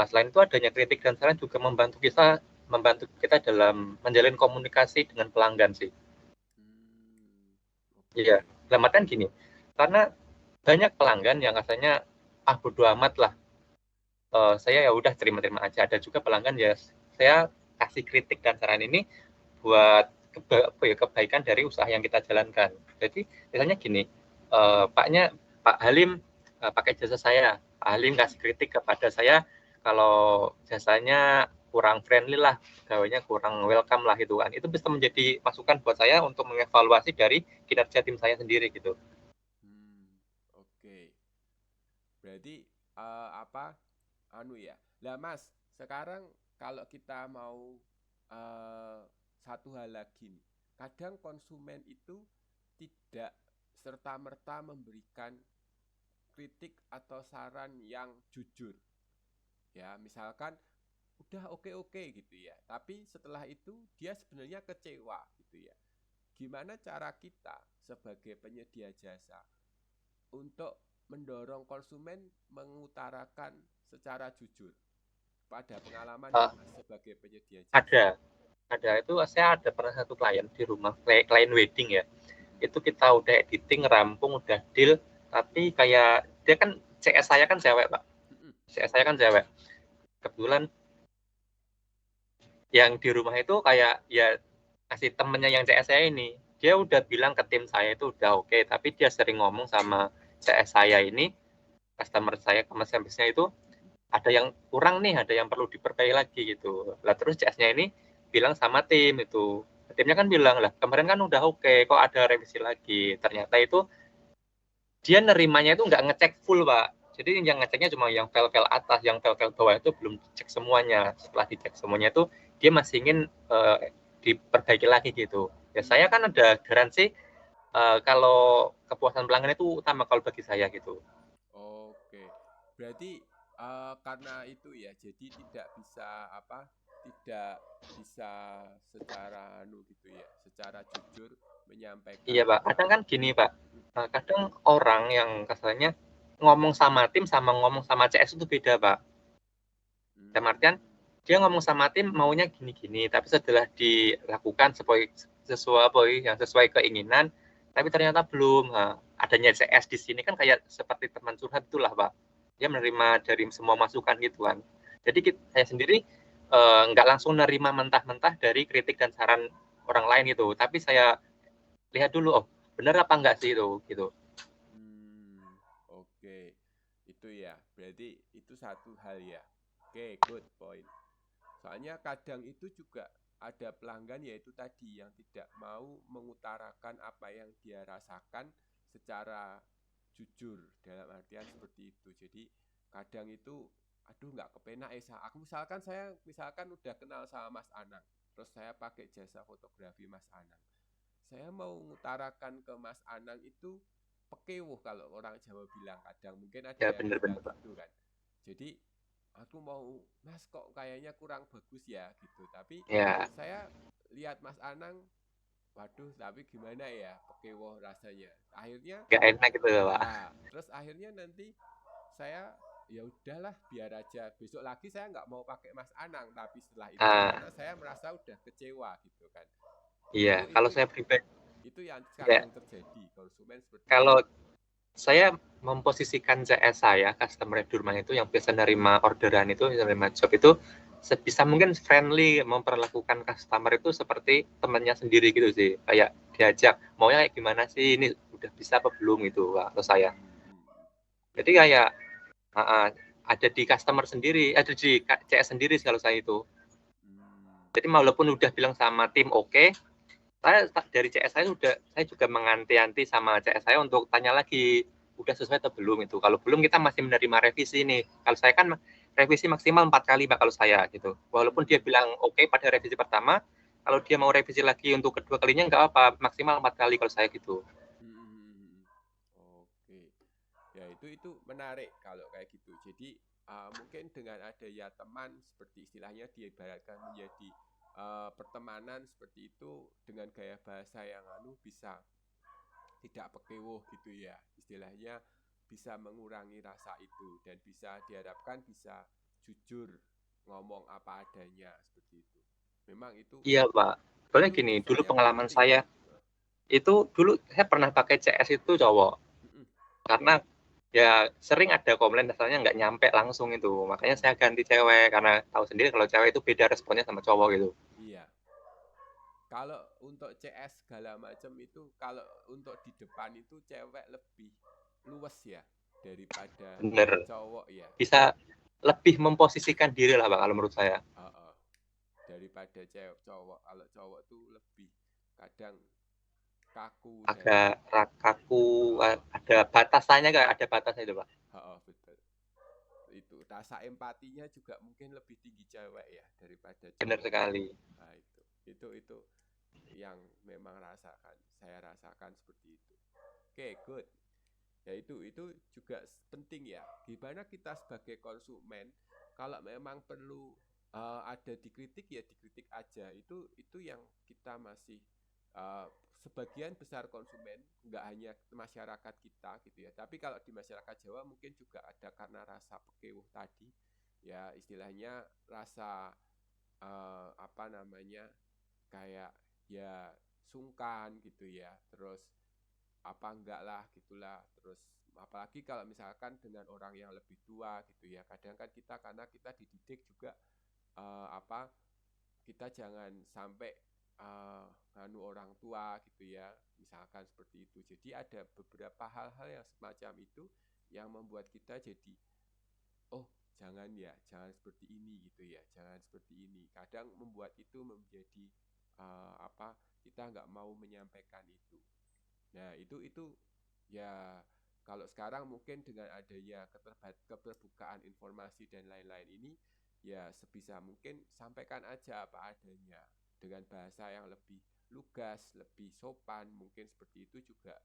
Selain itu adanya kritik dan saran juga membantu kita dalam menjalin komunikasi dengan pelanggan sih. Iya, dalam artian gini, karena banyak pelanggan yang katanya bodo amat lah, saya ya udah terima-terima aja. Ada juga pelanggan ya saya kasih kritik dan saran ini buat kebaikan dari usaha yang kita jalankan. Jadi misalnya gini, Pak Halim pakai jasa saya, Pak Halim kasih kritik kepada saya kalau jasanya kurang friendly lah, pegawainya kurang welcome lah gitu kan. Itu bisa menjadi masukan buat saya untuk mengevaluasi dari kinerja tim saya sendiri gitu. Oke. Berarti ya. Lah Mas, sekarang kalau kita mau satu hal lagi nih. Kadang konsumen itu tidak serta-merta memberikan kritik atau saran yang jujur. Ya, misalkan udah oke gitu ya. Tapi setelah itu dia sebenarnya kecewa gitu ya. Gimana cara kita sebagai penyedia jasa untuk mendorong konsumen mengutarakan secara jujur pada pengalaman sebagai penyedia jasa? Ada itu saya ada pernah satu klien di rumah, klien wedding ya. Itu kita udah editing, rampung, udah deal, tapi kayak dia kan CS saya kan cewek Pak. CS saya kan cewek. Kebetulan yang di rumah itu kayak ya kasih temennya yang CS saya ini, dia udah bilang ke tim saya itu udah oke, tapi dia sering ngomong sama CS saya ini, customer saya, service-nya itu ada yang kurang nih, ada yang perlu diperbaiki lagi gitu. Lah terus CS-nya ini bilang sama tim itu, timnya kan bilang lah kemarin kan udah oke, kok ada revisi lagi. Ternyata itu dia nerimanya itu nggak ngecek full Pak. Jadi yang ngeceknya cuma yang file-file atas, yang file-file bawah itu belum dicek semuanya. Setelah dicek semuanya itu dia masih ingin diperbaiki lagi gitu. Ya saya kan ada garansi kalau kepuasan pelanggan itu utama kalau bagi saya gitu. Oke, berarti karena itu ya, jadi tidak bisa secara gitu ya, secara jujur menyampaikan. Iya Pak, kadang kan gini Pak, kadang orang yang kasarnya ngomong sama tim sama ngomong sama CS itu beda Pak. Dalam artian dia ngomong sama tim maunya gini-gini, tapi setelah dilakukan sesuai keinginan, tapi ternyata belum. Nah, adanya CS di sini kan kayak seperti teman curhat itulah Pak. Dia menerima dari semua masukan gitu kan. Jadi saya sendiri nggak langsung nerima mentah-mentah dari kritik dan saran orang lain itu, tapi saya lihat dulu, oh benar apa enggak sih itu gitu. Oke, itu ya, berarti itu satu hal ya. Oke, good point. Soalnya kadang itu juga ada pelanggan yaitu tadi yang tidak mau mengutarakan apa yang dia rasakan secara jujur, dalam artian seperti itu. Jadi kadang itu nggak kepenak aku misalkan udah kenal sama Mas Anang, terus saya pakai jasa fotografi Mas Anang. Saya mau mengutarakan ke Mas Anang itu pekewuh kalau orang Jawa bilang, kadang mungkin ada ya, yang bener. gitu kan. Jadi aku mau, Mas kok kayaknya kurang bagus ya gitu, tapi ya, saya lihat Mas Anang, waduh tapi gimana ya, pekewuh rasanya. Akhirnya nggak enak gitu Pak. Nah, terus akhirnya nanti saya ya udahlah biar aja, besok lagi saya nggak mau pakai Mas Anang, tapi setelah itu karena saya merasa udah kecewa gitu kan. Iya, kalau saya pribadi itu yang kadang terjadi, konsumen seperti kalau itu. Saya memposisikan CS saya, customer di rumah itu yang biasa nerima orderan itu, nerima job itu sebisa mungkin friendly, memperlakukan customer itu seperti temannya sendiri gitu sih, kayak diajak maunya kayak gimana sih, ini udah bisa apa belum gitu atau saya. Jadi kayak ada di customer sendiri, ada di CS sendiri kalau saya itu. Jadi walaupun udah bilang sama tim oke, saya dari CS saya juga menganti-anti sama CS saya untuk tanya lagi udah sesuai atau belum itu. Kalau belum kita masih menerima revisi nih. Kalau saya kan revisi maksimal 4 kali Pak kalau saya gitu. Walaupun dia bilang oke pada revisi pertama, kalau dia mau revisi lagi untuk kedua kalinya nggak apa, maksimal 4 kali kalau saya gitu. Oke, ya itu menarik kalau kayak gitu. Jadi mungkin dengan adanya teman seperti istilahnya diibaratkan menjadi pertemanan seperti itu dengan gaya bahasa yang bisa tidak pekewuh gitu ya, istilahnya bisa mengurangi rasa itu dan bisa diharapkan bisa jujur ngomong apa adanya seperti itu. Memang itu Iya Pak, soalnya gini, dulu soalnya pengalaman penting. saya itu dulu saya pernah pakai CS itu cowok, karena ya sering ada komplain dasarnya nggak nyampe langsung itu, makanya saya ganti cewek karena tahu sendiri kalau cewek itu beda responnya sama cowok gitu. Iya. Kalau untuk CS segala macam itu, kalau untuk di depan itu cewek lebih luwes ya daripada Bener, cowok ya. bisa lebih memposisikan diri lah Pak kalau menurut saya. Daripada cowok, kalau cowok tuh lebih kadang kaku Agak kaku, ada batasannya, nggak ada batasnya itu Pak. Betul. Itu rasa empatinya juga mungkin lebih tinggi cewek ya daripada cowok. Benar sekali. Nah, itu yang memang saya rasakan seperti itu. Oke, good. Ya itu juga penting ya. Gimana kita sebagai konsumen, kalau memang perlu ada dikritik ya dikritik aja. Itu yang kita masih sebagian besar konsumen, nggak hanya masyarakat kita gitu ya. Tapi kalau di masyarakat Jawa mungkin juga ada karena rasa pekewuh tadi, ya istilahnya rasa kayak ya sungkan gitu ya. Terus enggak lah gitulah. Terus apalagi kalau misalkan dengan orang yang lebih tua gitu ya. Kadang kan karena kita dididik juga kita jangan sampai orang tua gitu ya, misalkan seperti itu. Jadi ada beberapa hal-hal yang semacam itu yang membuat kita jadi jangan seperti ini gitu ya, jangan seperti ini. Kadang membuat itu menjadi kita nggak mau menyampaikan itu. Nah itu ya kalau sekarang mungkin dengan adanya keterbukaan informasi dan lain-lain ini, ya sebisa mungkin sampaikan aja apa adanya dengan bahasa yang lebih lugas, lebih sopan, mungkin seperti itu juga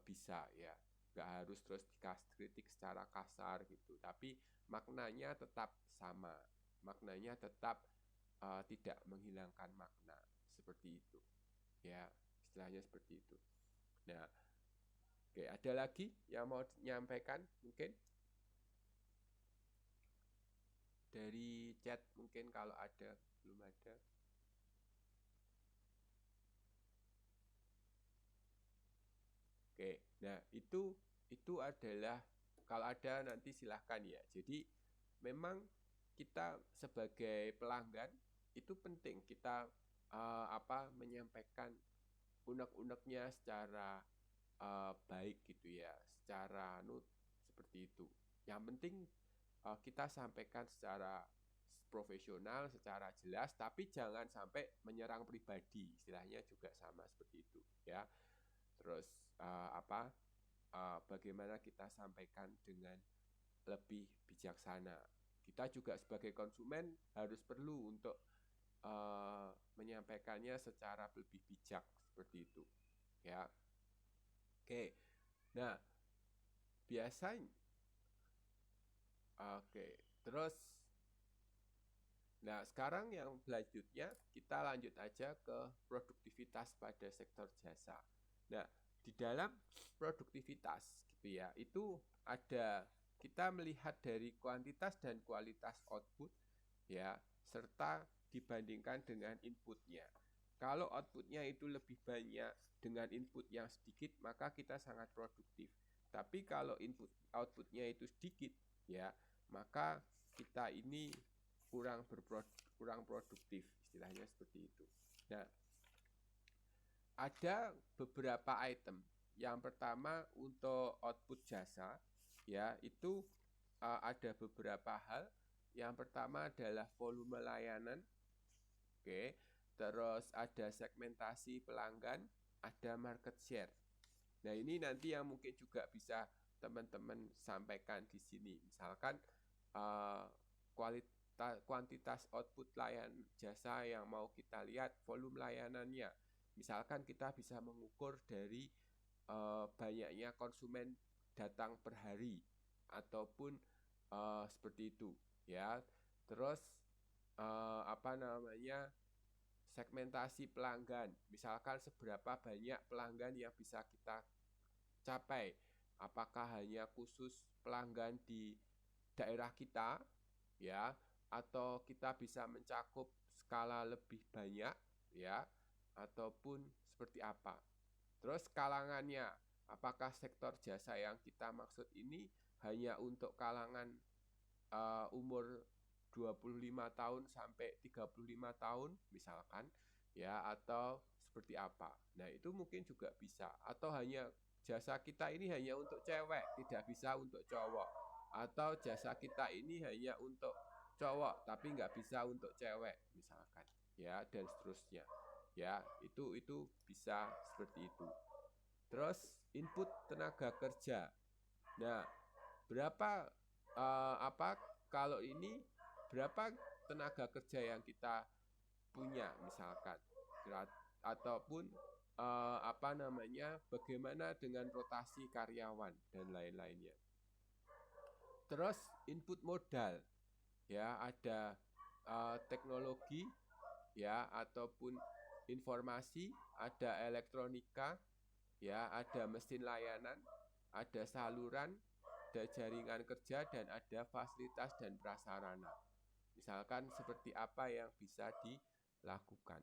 bisa ya. Nggak harus terus dikritik secara kasar gitu, tapi maknanya tetap sama, maknanya tetap tidak menghilangkan makna seperti itu ya, istilahnya seperti itu. Nah, oke, ada lagi yang mau menyampaikan mungkin dari chat, mungkin kalau ada, belum ada. Oke, nah itu adalah kalau ada nanti silahkan ya. Jadi memang kita sebagai pelanggan itu penting kita menyampaikan unek-uneknya secara baik gitu ya, secara seperti itu. Yang penting kita sampaikan secara profesional, secara jelas, tapi jangan sampai menyerang pribadi, istilahnya juga sama seperti itu ya. Terus bagaimana kita sampaikan dengan lebih bijaksana. Kita juga sebagai konsumen harus perlu untuk menyampaikannya secara lebih bijak seperti itu ya. Oke, nah biasanya terus nah sekarang yang selanjutnya kita lanjut aja ke produktivitas pada sektor jasa. Nah di dalam produktivitas gitu ya, itu ada kita melihat dari kuantitas dan kualitas output ya, serta dibandingkan dengan inputnya. Kalau outputnya itu lebih banyak dengan input yang sedikit, maka kita sangat produktif. Tapi kalau outputnya itu sedikit ya, maka kita ini kurang produktif, istilahnya seperti itu. Nah, ada beberapa item. Yang pertama untuk output jasa ya, itu ada beberapa hal. Yang pertama adalah volume layanan. Oke. Terus ada segmentasi pelanggan, ada market share. Nah, ini nanti yang mungkin juga bisa teman-teman sampaikan di sini. Misalkan kuantitas output jasa yang mau kita lihat, volume layanannya. Misalkan kita bisa mengukur dari banyaknya konsumen datang per hari ataupun seperti itu ya. Terus segmentasi pelanggan, misalkan seberapa banyak pelanggan yang bisa kita capai, apakah hanya khusus pelanggan di daerah kita ya, atau kita bisa mencakup skala lebih banyak ya, ataupun seperti apa. Terus kalangannya, apakah sektor jasa yang kita maksud ini hanya untuk kalangan umur 25 tahun sampai 35 tahun misalkan ya, atau seperti apa. Nah, itu mungkin juga bisa, atau hanya jasa kita ini hanya untuk cewek, tidak bisa untuk cowok, atau jasa kita ini hanya untuk cowok tapi nggak bisa untuk cewek misalkan ya, dan seterusnya ya. Itu bisa seperti itu. Terus input tenaga kerja. Nah, berapa kalau ini berapa tenaga kerja yang kita punya misalkan, ataupun bagaimana dengan rotasi karyawan dan lain-lainnya. Terus input modal ya, ada teknologi ya, ataupun informasi, ada elektronika ya, ada mesin layanan, ada saluran, ada jaringan kerja, dan ada fasilitas dan prasarana. Misalkan seperti apa yang bisa dilakukan.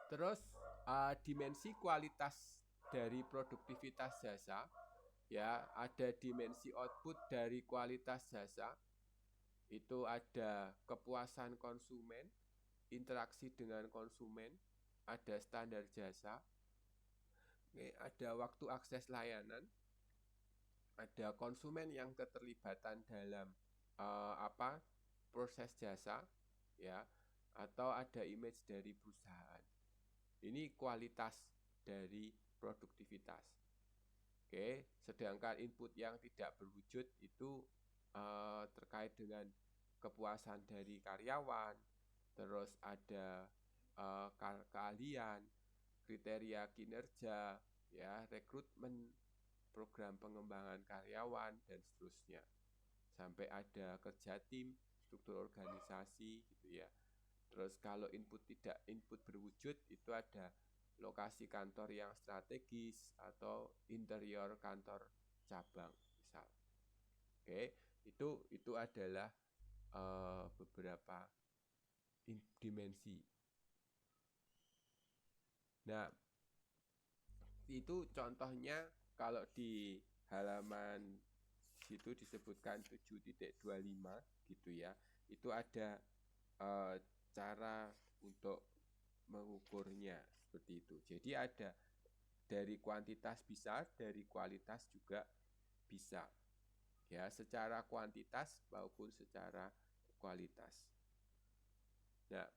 Terus dimensi kualitas dari produktivitas jasa ya, ada dimensi output dari kualitas jasa. Itu ada kepuasan konsumen, interaksi dengan konsumen, ada standar jasa, ada waktu akses layanan, ada konsumen yang keterlibatan dalam proses jasa ya, atau ada image dari perusahaan. Ini kualitas dari produktivitas. Oke, sedangkan input yang tidak berwujud itu terkait dengan kepuasan dari karyawan, terus ada keahlian, kriteria kinerja ya, rekrutmen, program pengembangan karyawan, dan seterusnya. Sampai ada kerja tim, struktur organisasi gitu ya. Terus kalau input berwujud, itu ada lokasi kantor yang strategis atau interior kantor cabang misal. Oke, itu adalah beberapa dimensi. Nah, itu contohnya kalau di halaman situ disebutkan 7.25 gitu ya. Itu ada cara untuk mengukurnya seperti itu. Jadi ada dari kuantitas bisa, dari kualitas juga bisa. Ya, secara kuantitas maupun secara kualitas. Nah,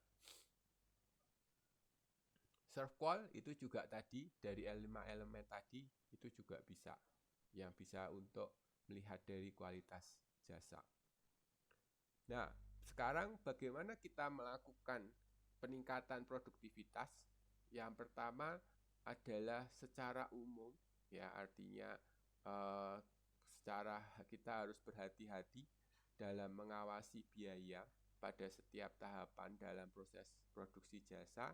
serve call itu juga tadi dari 5 elemen tadi itu juga bisa, yang bisa untuk melihat dari kualitas jasa. Nah, sekarang bagaimana kita melakukan peningkatan produktivitas? Yang pertama adalah secara umum ya, artinya secara kita harus berhati-hati dalam mengawasi biaya pada setiap tahapan dalam proses produksi jasa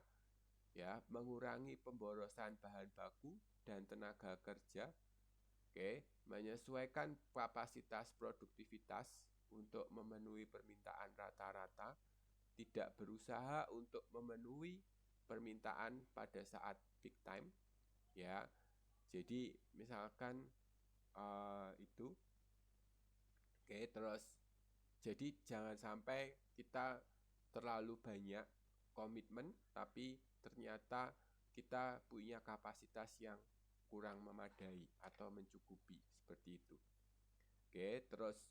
ya, mengurangi pemborosan bahan baku dan tenaga kerja. Oke, menyesuaikan kapasitas produktivitas untuk memenuhi permintaan rata-rata, tidak berusaha untuk memenuhi permintaan pada saat peak time ya. Jadi misalkan itu. Oke, terus jadi jangan sampai kita terlalu banyak komitmen tapi ternyata kita punya kapasitas yang kurang memadai atau mencukupi, seperti itu. Oke, terus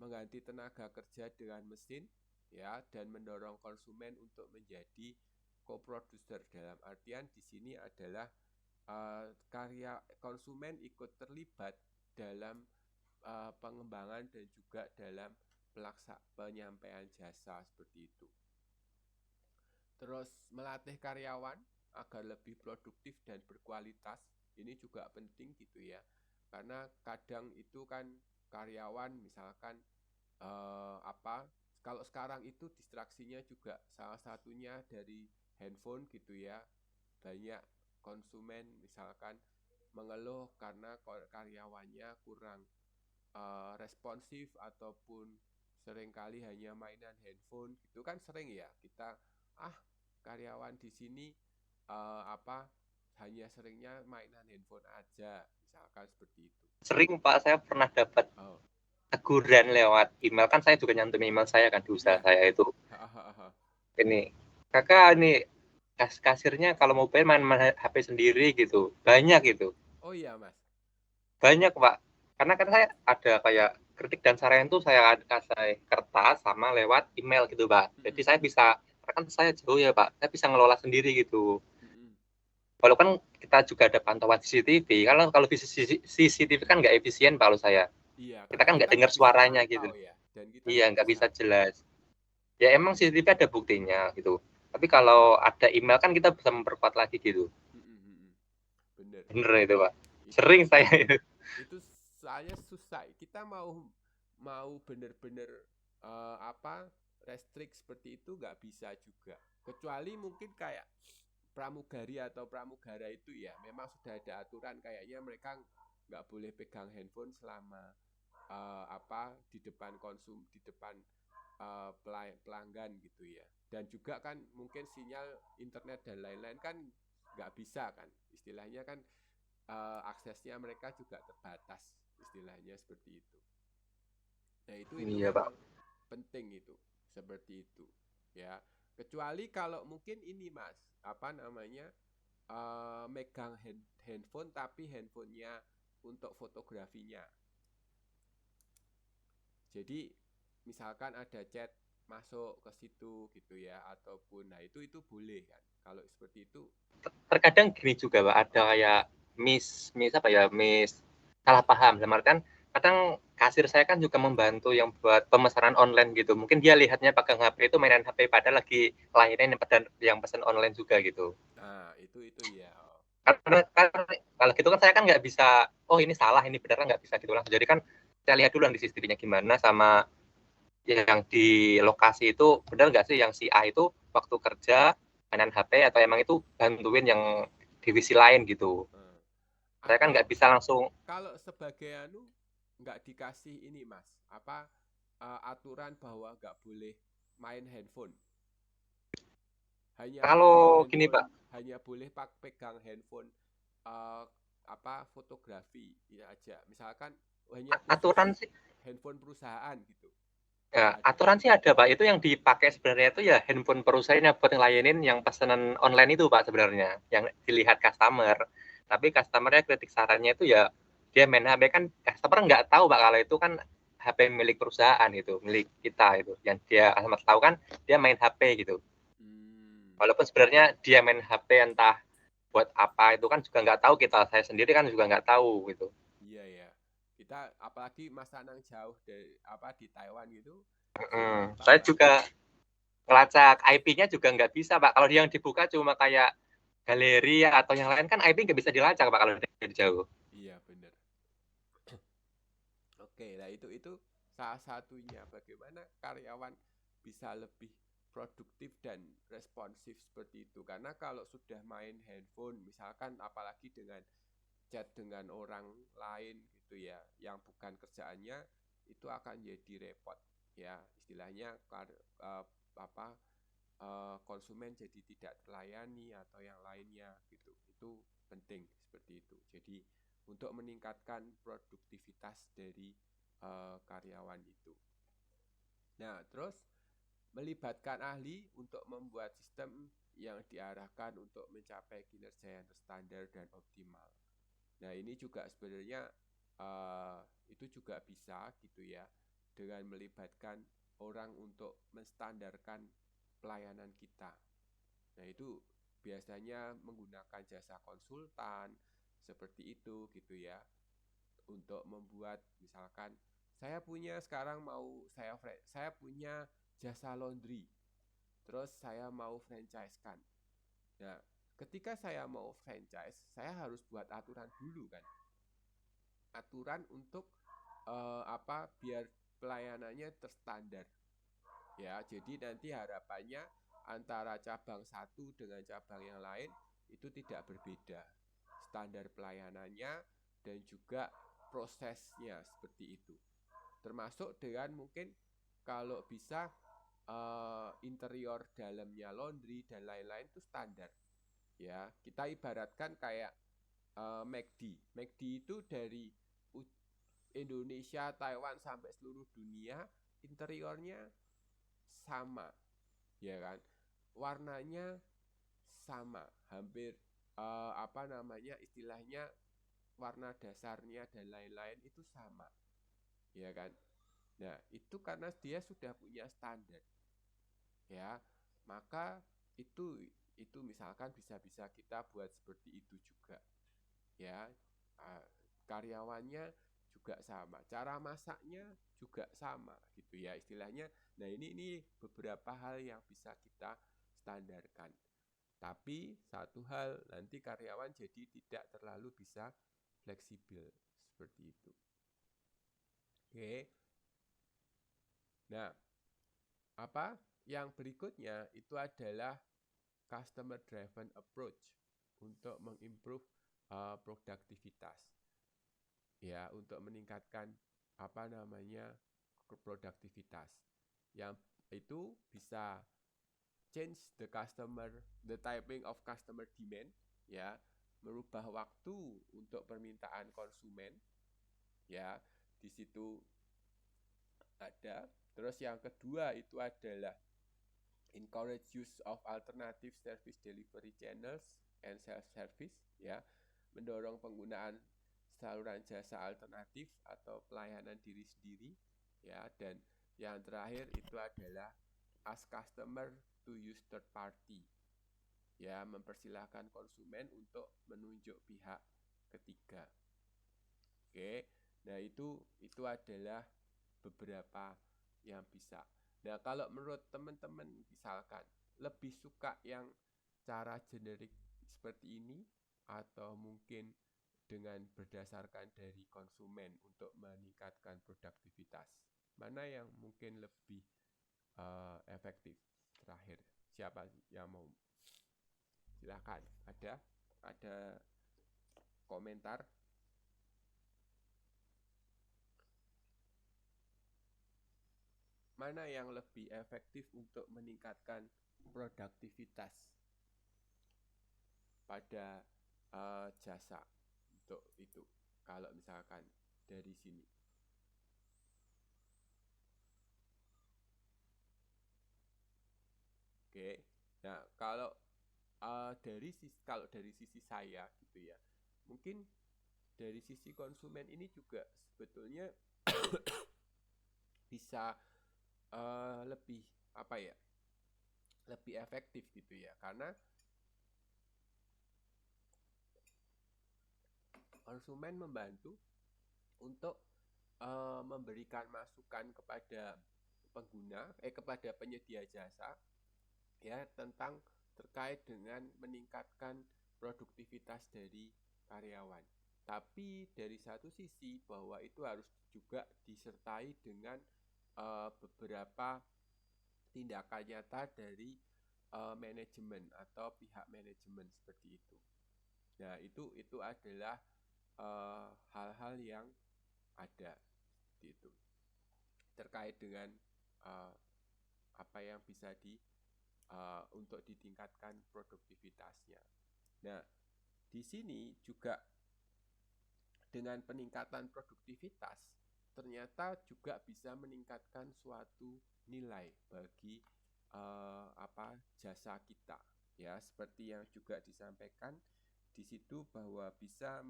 mengganti tenaga kerja dengan mesin ya, dan mendorong konsumen untuk menjadi co-producer. Dalam artian di sini adalah karya konsumen ikut terlibat dalam pengembangan dan juga dalam penyampaian jasa, seperti itu. Terus melatih karyawan agar lebih produktif dan berkualitas, ini juga penting gitu ya, karena kadang itu kan karyawan misalkan kalau sekarang itu distraksinya juga salah satunya dari handphone gitu ya. Banyak konsumen misalkan mengeluh karena karyawannya kurang responsif ataupun seringkali hanya mainan handphone gitu kan sering ya kita karyawan di sini hanya seringnya mainan handphone aja misalkan seperti itu. Sering Pak, saya pernah dapat teguran lewat email, kan saya juga nyantum email saya kan di usaha saya itu. Ini kakak ini kasirnya kalau mau bayar main HP sendiri gitu, banyak gitu. Oh iya Mas. Banyak Pak, karena kan saya ada kayak kritik dan saran itu saya kasih kertas sama lewat email gitu Pak. Jadi saya bisa, kan saya jauh ya Pak, saya bisa ngelola sendiri gitu. Walaupun kita juga ada pantauan CCTV, kalau CCTV kan nggak efisien Pak kalau saya. Iya, kita kan nggak dengar suaranya gitu. Ya. Dan kita iya, nggak bisa jelas. Ya emang CCTV ada buktinya gitu. Tapi kalau ada email kan kita bisa memperkuat lagi gitu. Bener itu Pak. Sering saya itu. Itu soalnya susah. Kita mau bener-bener restrict seperti itu nggak bisa juga. Kecuali mungkin kayak pramugari atau pramugara itu ya memang sudah ada aturan kayaknya mereka nggak boleh pegang handphone selama di depan pelanggan gitu ya. Dan juga kan mungkin sinyal internet dan lain-lain kan nggak bisa kan istilahnya kan aksesnya mereka juga terbatas istilahnya seperti itu. Nah itu iya, memang penting itu seperti itu ya. Kecuali kalau mungkin ini Mas megang handphone tapi handphonenya untuk fotografinya. Jadi misalkan ada chat masuk ke situ gitu ya ataupun itu boleh kan. Kalau seperti itu terkadang gini juga Pak, ada kayak miss salah paham. Kan kadang kasir saya kan juga membantu yang buat pemesanan online gitu. Mungkin dia lihatnya pegang HP itu mainan HP padahal lagi layanan yang pesan online juga gitu. Nah, itu ya. Karena kalau gitu kan saya kan nggak bisa, oh ini salah, ini benar, nggak bisa gitu langsung. Jadi kan saya lihat dulu di CCTV-nya gimana sama yang di lokasi itu benar nggak sih yang si A itu waktu kerja mainan HP atau emang itu bantuin yang divisi lain gitu. Saya kan nggak bisa langsung. Kalau sebagai nggak dikasih ini Mas, aturan bahwa nggak boleh main handphone. Kalau gini Pak, hanya boleh pegang handphone fotografi ya aja. Misalkan hanya aturan sih handphone perusahaan gitu. Ya, aturan sih ada Pak. Itu yang dipakai sebenarnya itu ya handphone perusahaan yang buat ngelayanin yang pesanan online itu Pak sebenarnya, yang dilihat customer. Tapi customernya kritik sarannya itu ya dia main HP, kan customer nggak tahu Pak kalau itu kan HP milik perusahaan itu, milik kita itu. Yang dia amat tahu kan dia main HP gitu. Walaupun sebenarnya dia main HP entah buat apa itu kan juga nggak tahu kita. Saya sendiri kan juga nggak tahu gitu. Iya ya. Kita apalagi Mas Anang jauh dari di Taiwan gitu. Saya juga ngelacak IP-nya juga nggak bisa Pak. Kalau yang dibuka cuma kayak galeri atau yang lain kan IP nggak bisa dilacak Pak kalau dari jauh. Iya benar. Oke, nah itu salah satunya bagaimana karyawan bisa lebih produktif dan responsif seperti itu. Karena kalau sudah main handphone misalkan apalagi dengan chat dengan orang lain gitu ya yang bukan kerjaannya, itu akan jadi repot ya istilahnya konsumen jadi tidak terlayani atau yang lainnya gitu. Itu penting seperti itu. Jadi untuk meningkatkan produktivitas dari karyawan itu. Nah terus melibatkan ahli untuk membuat sistem yang diarahkan untuk mencapai kinerja yang terstandar dan optimal. Nah ini juga sebenarnya itu juga bisa gitu ya dengan melibatkan orang untuk menstandarkan pelayanan kita. Nah itu biasanya menggunakan jasa konsultan seperti itu gitu ya untuk membuat misalkan saya punya jasa laundry terus saya mau franchise-kan. Nah ketika saya mau franchise, saya harus buat aturan dulu kan. Aturan untuk biar pelayanannya terstandar. Ya, jadi nanti harapannya antara cabang satu dengan cabang yang lain itu tidak berbeda standar pelayanannya dan juga prosesnya seperti itu. Termasuk dengan mungkin kalau bisa interior dalamnya laundry dan lain-lain itu standar. Ya, kita ibaratkan kayak McD. McD itu dari Indonesia, Taiwan sampai seluruh dunia interiornya sama, ya kan? Warnanya sama, hampir istilahnya warna dasarnya dan lain-lain itu sama, ya kan? Nah, itu karena dia sudah punya standar, ya. Maka itu misalkan bisa-bisa kita buat seperti itu juga, ya. Karyawannya juga sama, cara masaknya juga sama gitu ya istilahnya. Nah, ini beberapa hal yang bisa kita standarkan. Tapi satu hal, nanti karyawan jadi tidak terlalu bisa fleksibel seperti itu. Oke. Nah, apa yang berikutnya itu adalah customer driven approach untuk mengimprove produktivitas. Ya, untuk meningkatkan produktivitas. Yang itu bisa change the typing of customer demand, ya, merubah waktu untuk permintaan konsumen, ya, di situ ada. Terus yang kedua itu adalah encourage use of alternative service delivery channels and self-service, ya, mendorong penggunaan saluran jasa alternatif atau pelayanan diri sendiri, ya. Dan yang terakhir itu adalah ask customer to use third party, ya, mempersilahkan konsumen untuk menunjuk pihak ketiga. Oke, nah itu adalah beberapa yang bisa. Nah, kalau menurut teman-teman misalkan lebih suka yang cara generik seperti ini atau mungkin dengan berdasarkan dari konsumen untuk meningkatkan produktivitas, mana yang mungkin lebih efektif? Terakhir, siapa yang mau? Silakan, ada komentar? Mana yang lebih efektif untuk meningkatkan produktivitas pada jasa untuk itu? Kalau misalkan dari sini. Oke. Nah, kalau dari sisi saya gitu ya, mungkin dari sisi konsumen ini juga sebetulnya bisa lebih lebih efektif gitu ya, karena konsumen membantu untuk memberikan masukan kepada kepada penyedia jasa, ya, tentang terkait dengan meningkatkan produktivitas dari karyawan. Tapi dari satu sisi bahwa itu harus juga disertai dengan beberapa tindakan nyata dari manajemen atau pihak manajemen seperti itu. Nah, itu adalah hal-hal yang ada seperti itu terkait dengan apa yang bisa untuk ditingkatkan produktivitasnya. Nah, di sini juga dengan peningkatan produktivitas ternyata juga bisa meningkatkan suatu nilai bagi jasa kita, ya, seperti yang juga disampaikan di situ bahwa bisa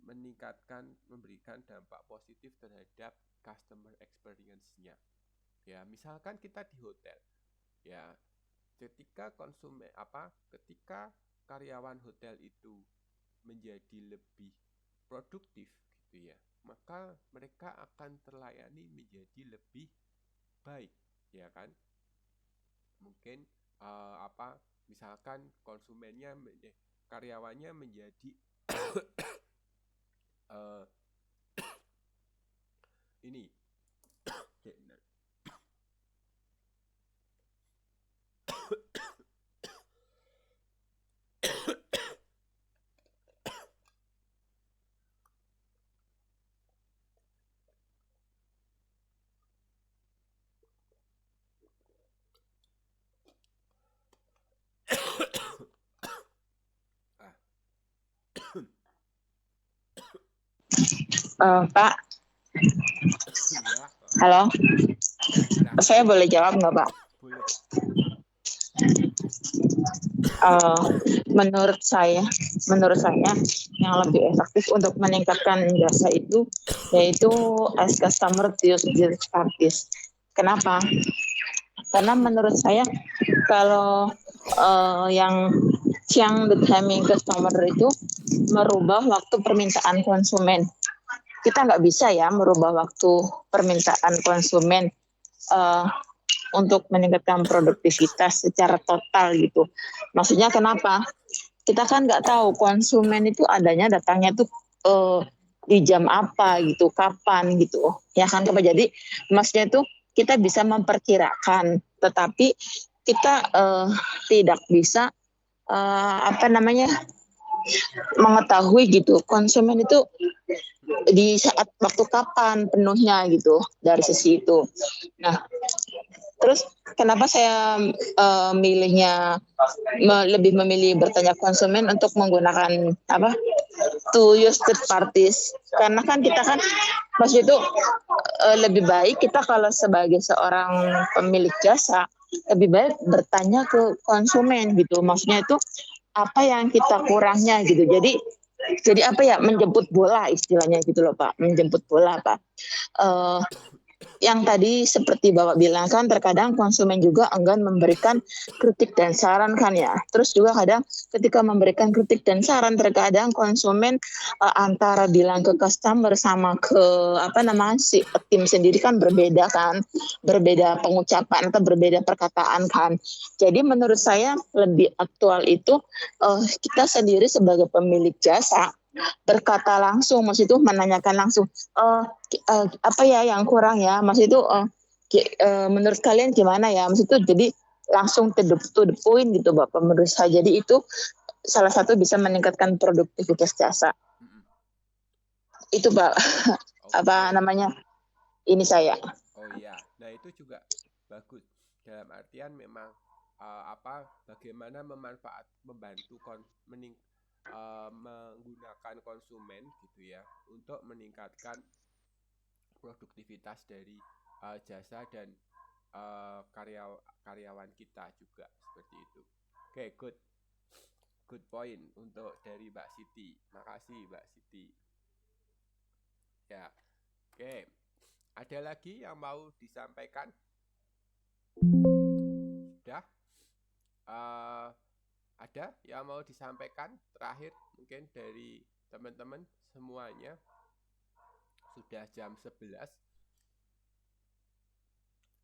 memberikan dampak positif terhadap customer experience-nya. Ya, misalkan kita di hotel, ya, ketika karyawan hotel itu menjadi lebih produktif gitu ya, maka mereka akan terlayani menjadi lebih baik, ya kan? Mungkin misalkan karyawannya menjadi ini Pak, Ya, halo, silakan. saya boleh jawab nggak Pak? Boleh. Eh, menurut saya yang lebih efektif untuk meningkatkan jasa itu yaitu as customer to use artist. Kenapa? Karena menurut saya kalau yang determining customer itu merubah waktu permintaan konsumen. Kita nggak bisa ya merubah waktu permintaan konsumen uh, untuk meningkatkan produktivitas secara total gitu. Maksudnya kenapa? Kita kan nggak tahu konsumen itu datangnya tuh di jam apa gitu, kapan gitu. Ya kan, jadi maksudnya itu kita bisa memperkirakan, tetapi kita tidak bisa mengetahui gitu konsumen itu di saat waktu kapan penuhnya gitu dari sisi itu. Nah, terus kenapa saya lebih memilih bertanya konsumen untuk menggunakan to use third parties, karena kan kita kan maksud itu lebih baik kita kalau sebagai seorang pemilik jasa lebih baik bertanya ke konsumen gitu, maksudnya itu apa yang kita kurangnya gitu. Jadi apa ya, menjemput bola istilahnya gitu loh Pak, menjemput bola Pak. Yang tadi seperti Bapak bilang kan terkadang konsumen juga enggan memberikan kritik dan saran kan ya. Terus juga kadang ketika memberikan kritik dan saran terkadang konsumen antara bilang ke customer sama ke si tim sendiri kan berbeda kan. Berbeda pengucapan atau berbeda perkataan kan. Jadi menurut saya lebih aktual itu kita sendiri sebagai pemilik jasa berkata langsung, maksud itu menanyakan langsung apa ya yang kurang ya, maksud itu menurut kalian gimana ya, maksud itu jadi langsung to the point gitu Bapak, menurut saya. Jadi itu salah satu bisa meningkatkan produktivitas jasa. Itu Pak. Apa namanya ini saya. Oh iya, nah itu juga bagus dalam artian memang bagaimana membantu menggunakan konsumen gitu ya untuk meningkatkan produktivitas dari jasa dan karyawan kita juga seperti itu. Oke, good point untuk dari Mbak Siti. Makasih Mbak Siti. Ya, oke. Ada lagi yang mau disampaikan? Sudah? Ada yang mau disampaikan terakhir mungkin dari teman-teman semuanya? Sudah jam 11.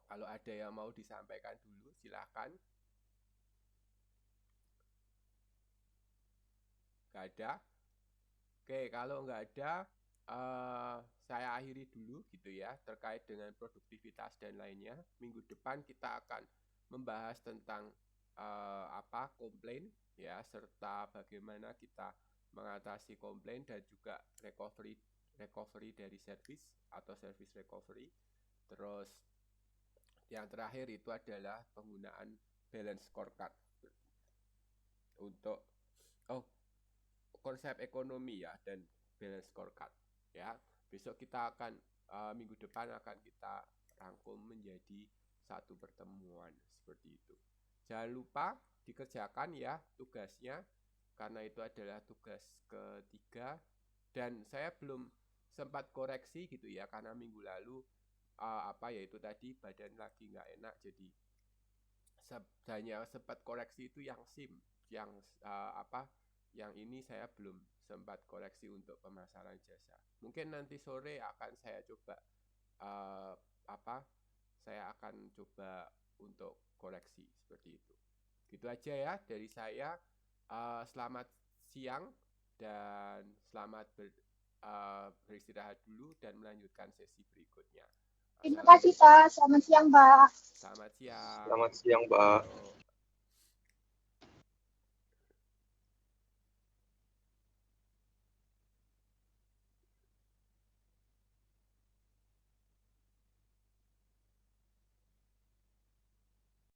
Kalau ada yang mau disampaikan dulu silakan. Gak ada? Oke, kalau nggak ada saya akhiri dulu gitu ya terkait dengan produktivitas dan lainnya. Minggu depan kita akan membahas tentang komplain ya, serta bagaimana kita mengatasi komplain dan juga recovery dari service atau service recovery. Terus yang terakhir itu adalah penggunaan balance scorecard untuk konsep ekonomi ya dan balance scorecard ya. Besok kita akan minggu depan akan kita rangkum menjadi satu pertemuan seperti itu. Jangan lupa dikerjakan ya tugasnya, karena itu adalah tugas ketiga. Dan saya belum sempat koreksi gitu ya, karena minggu lalu yaitu tadi badan lagi nggak enak, jadi hanya sempat koreksi itu yang SIM, yang yang ini saya belum sempat koreksi untuk pemasaran jasa. Mungkin nanti sore akan saya coba saya akan coba untuk koreksi seperti itu. Gitu aja ya dari saya. Selamat siang dan selamat beristirahat dulu dan melanjutkan sesi berikutnya. Terima kasih Pak. Selamat siang Pak. Selamat siang. Selamat siang Pak.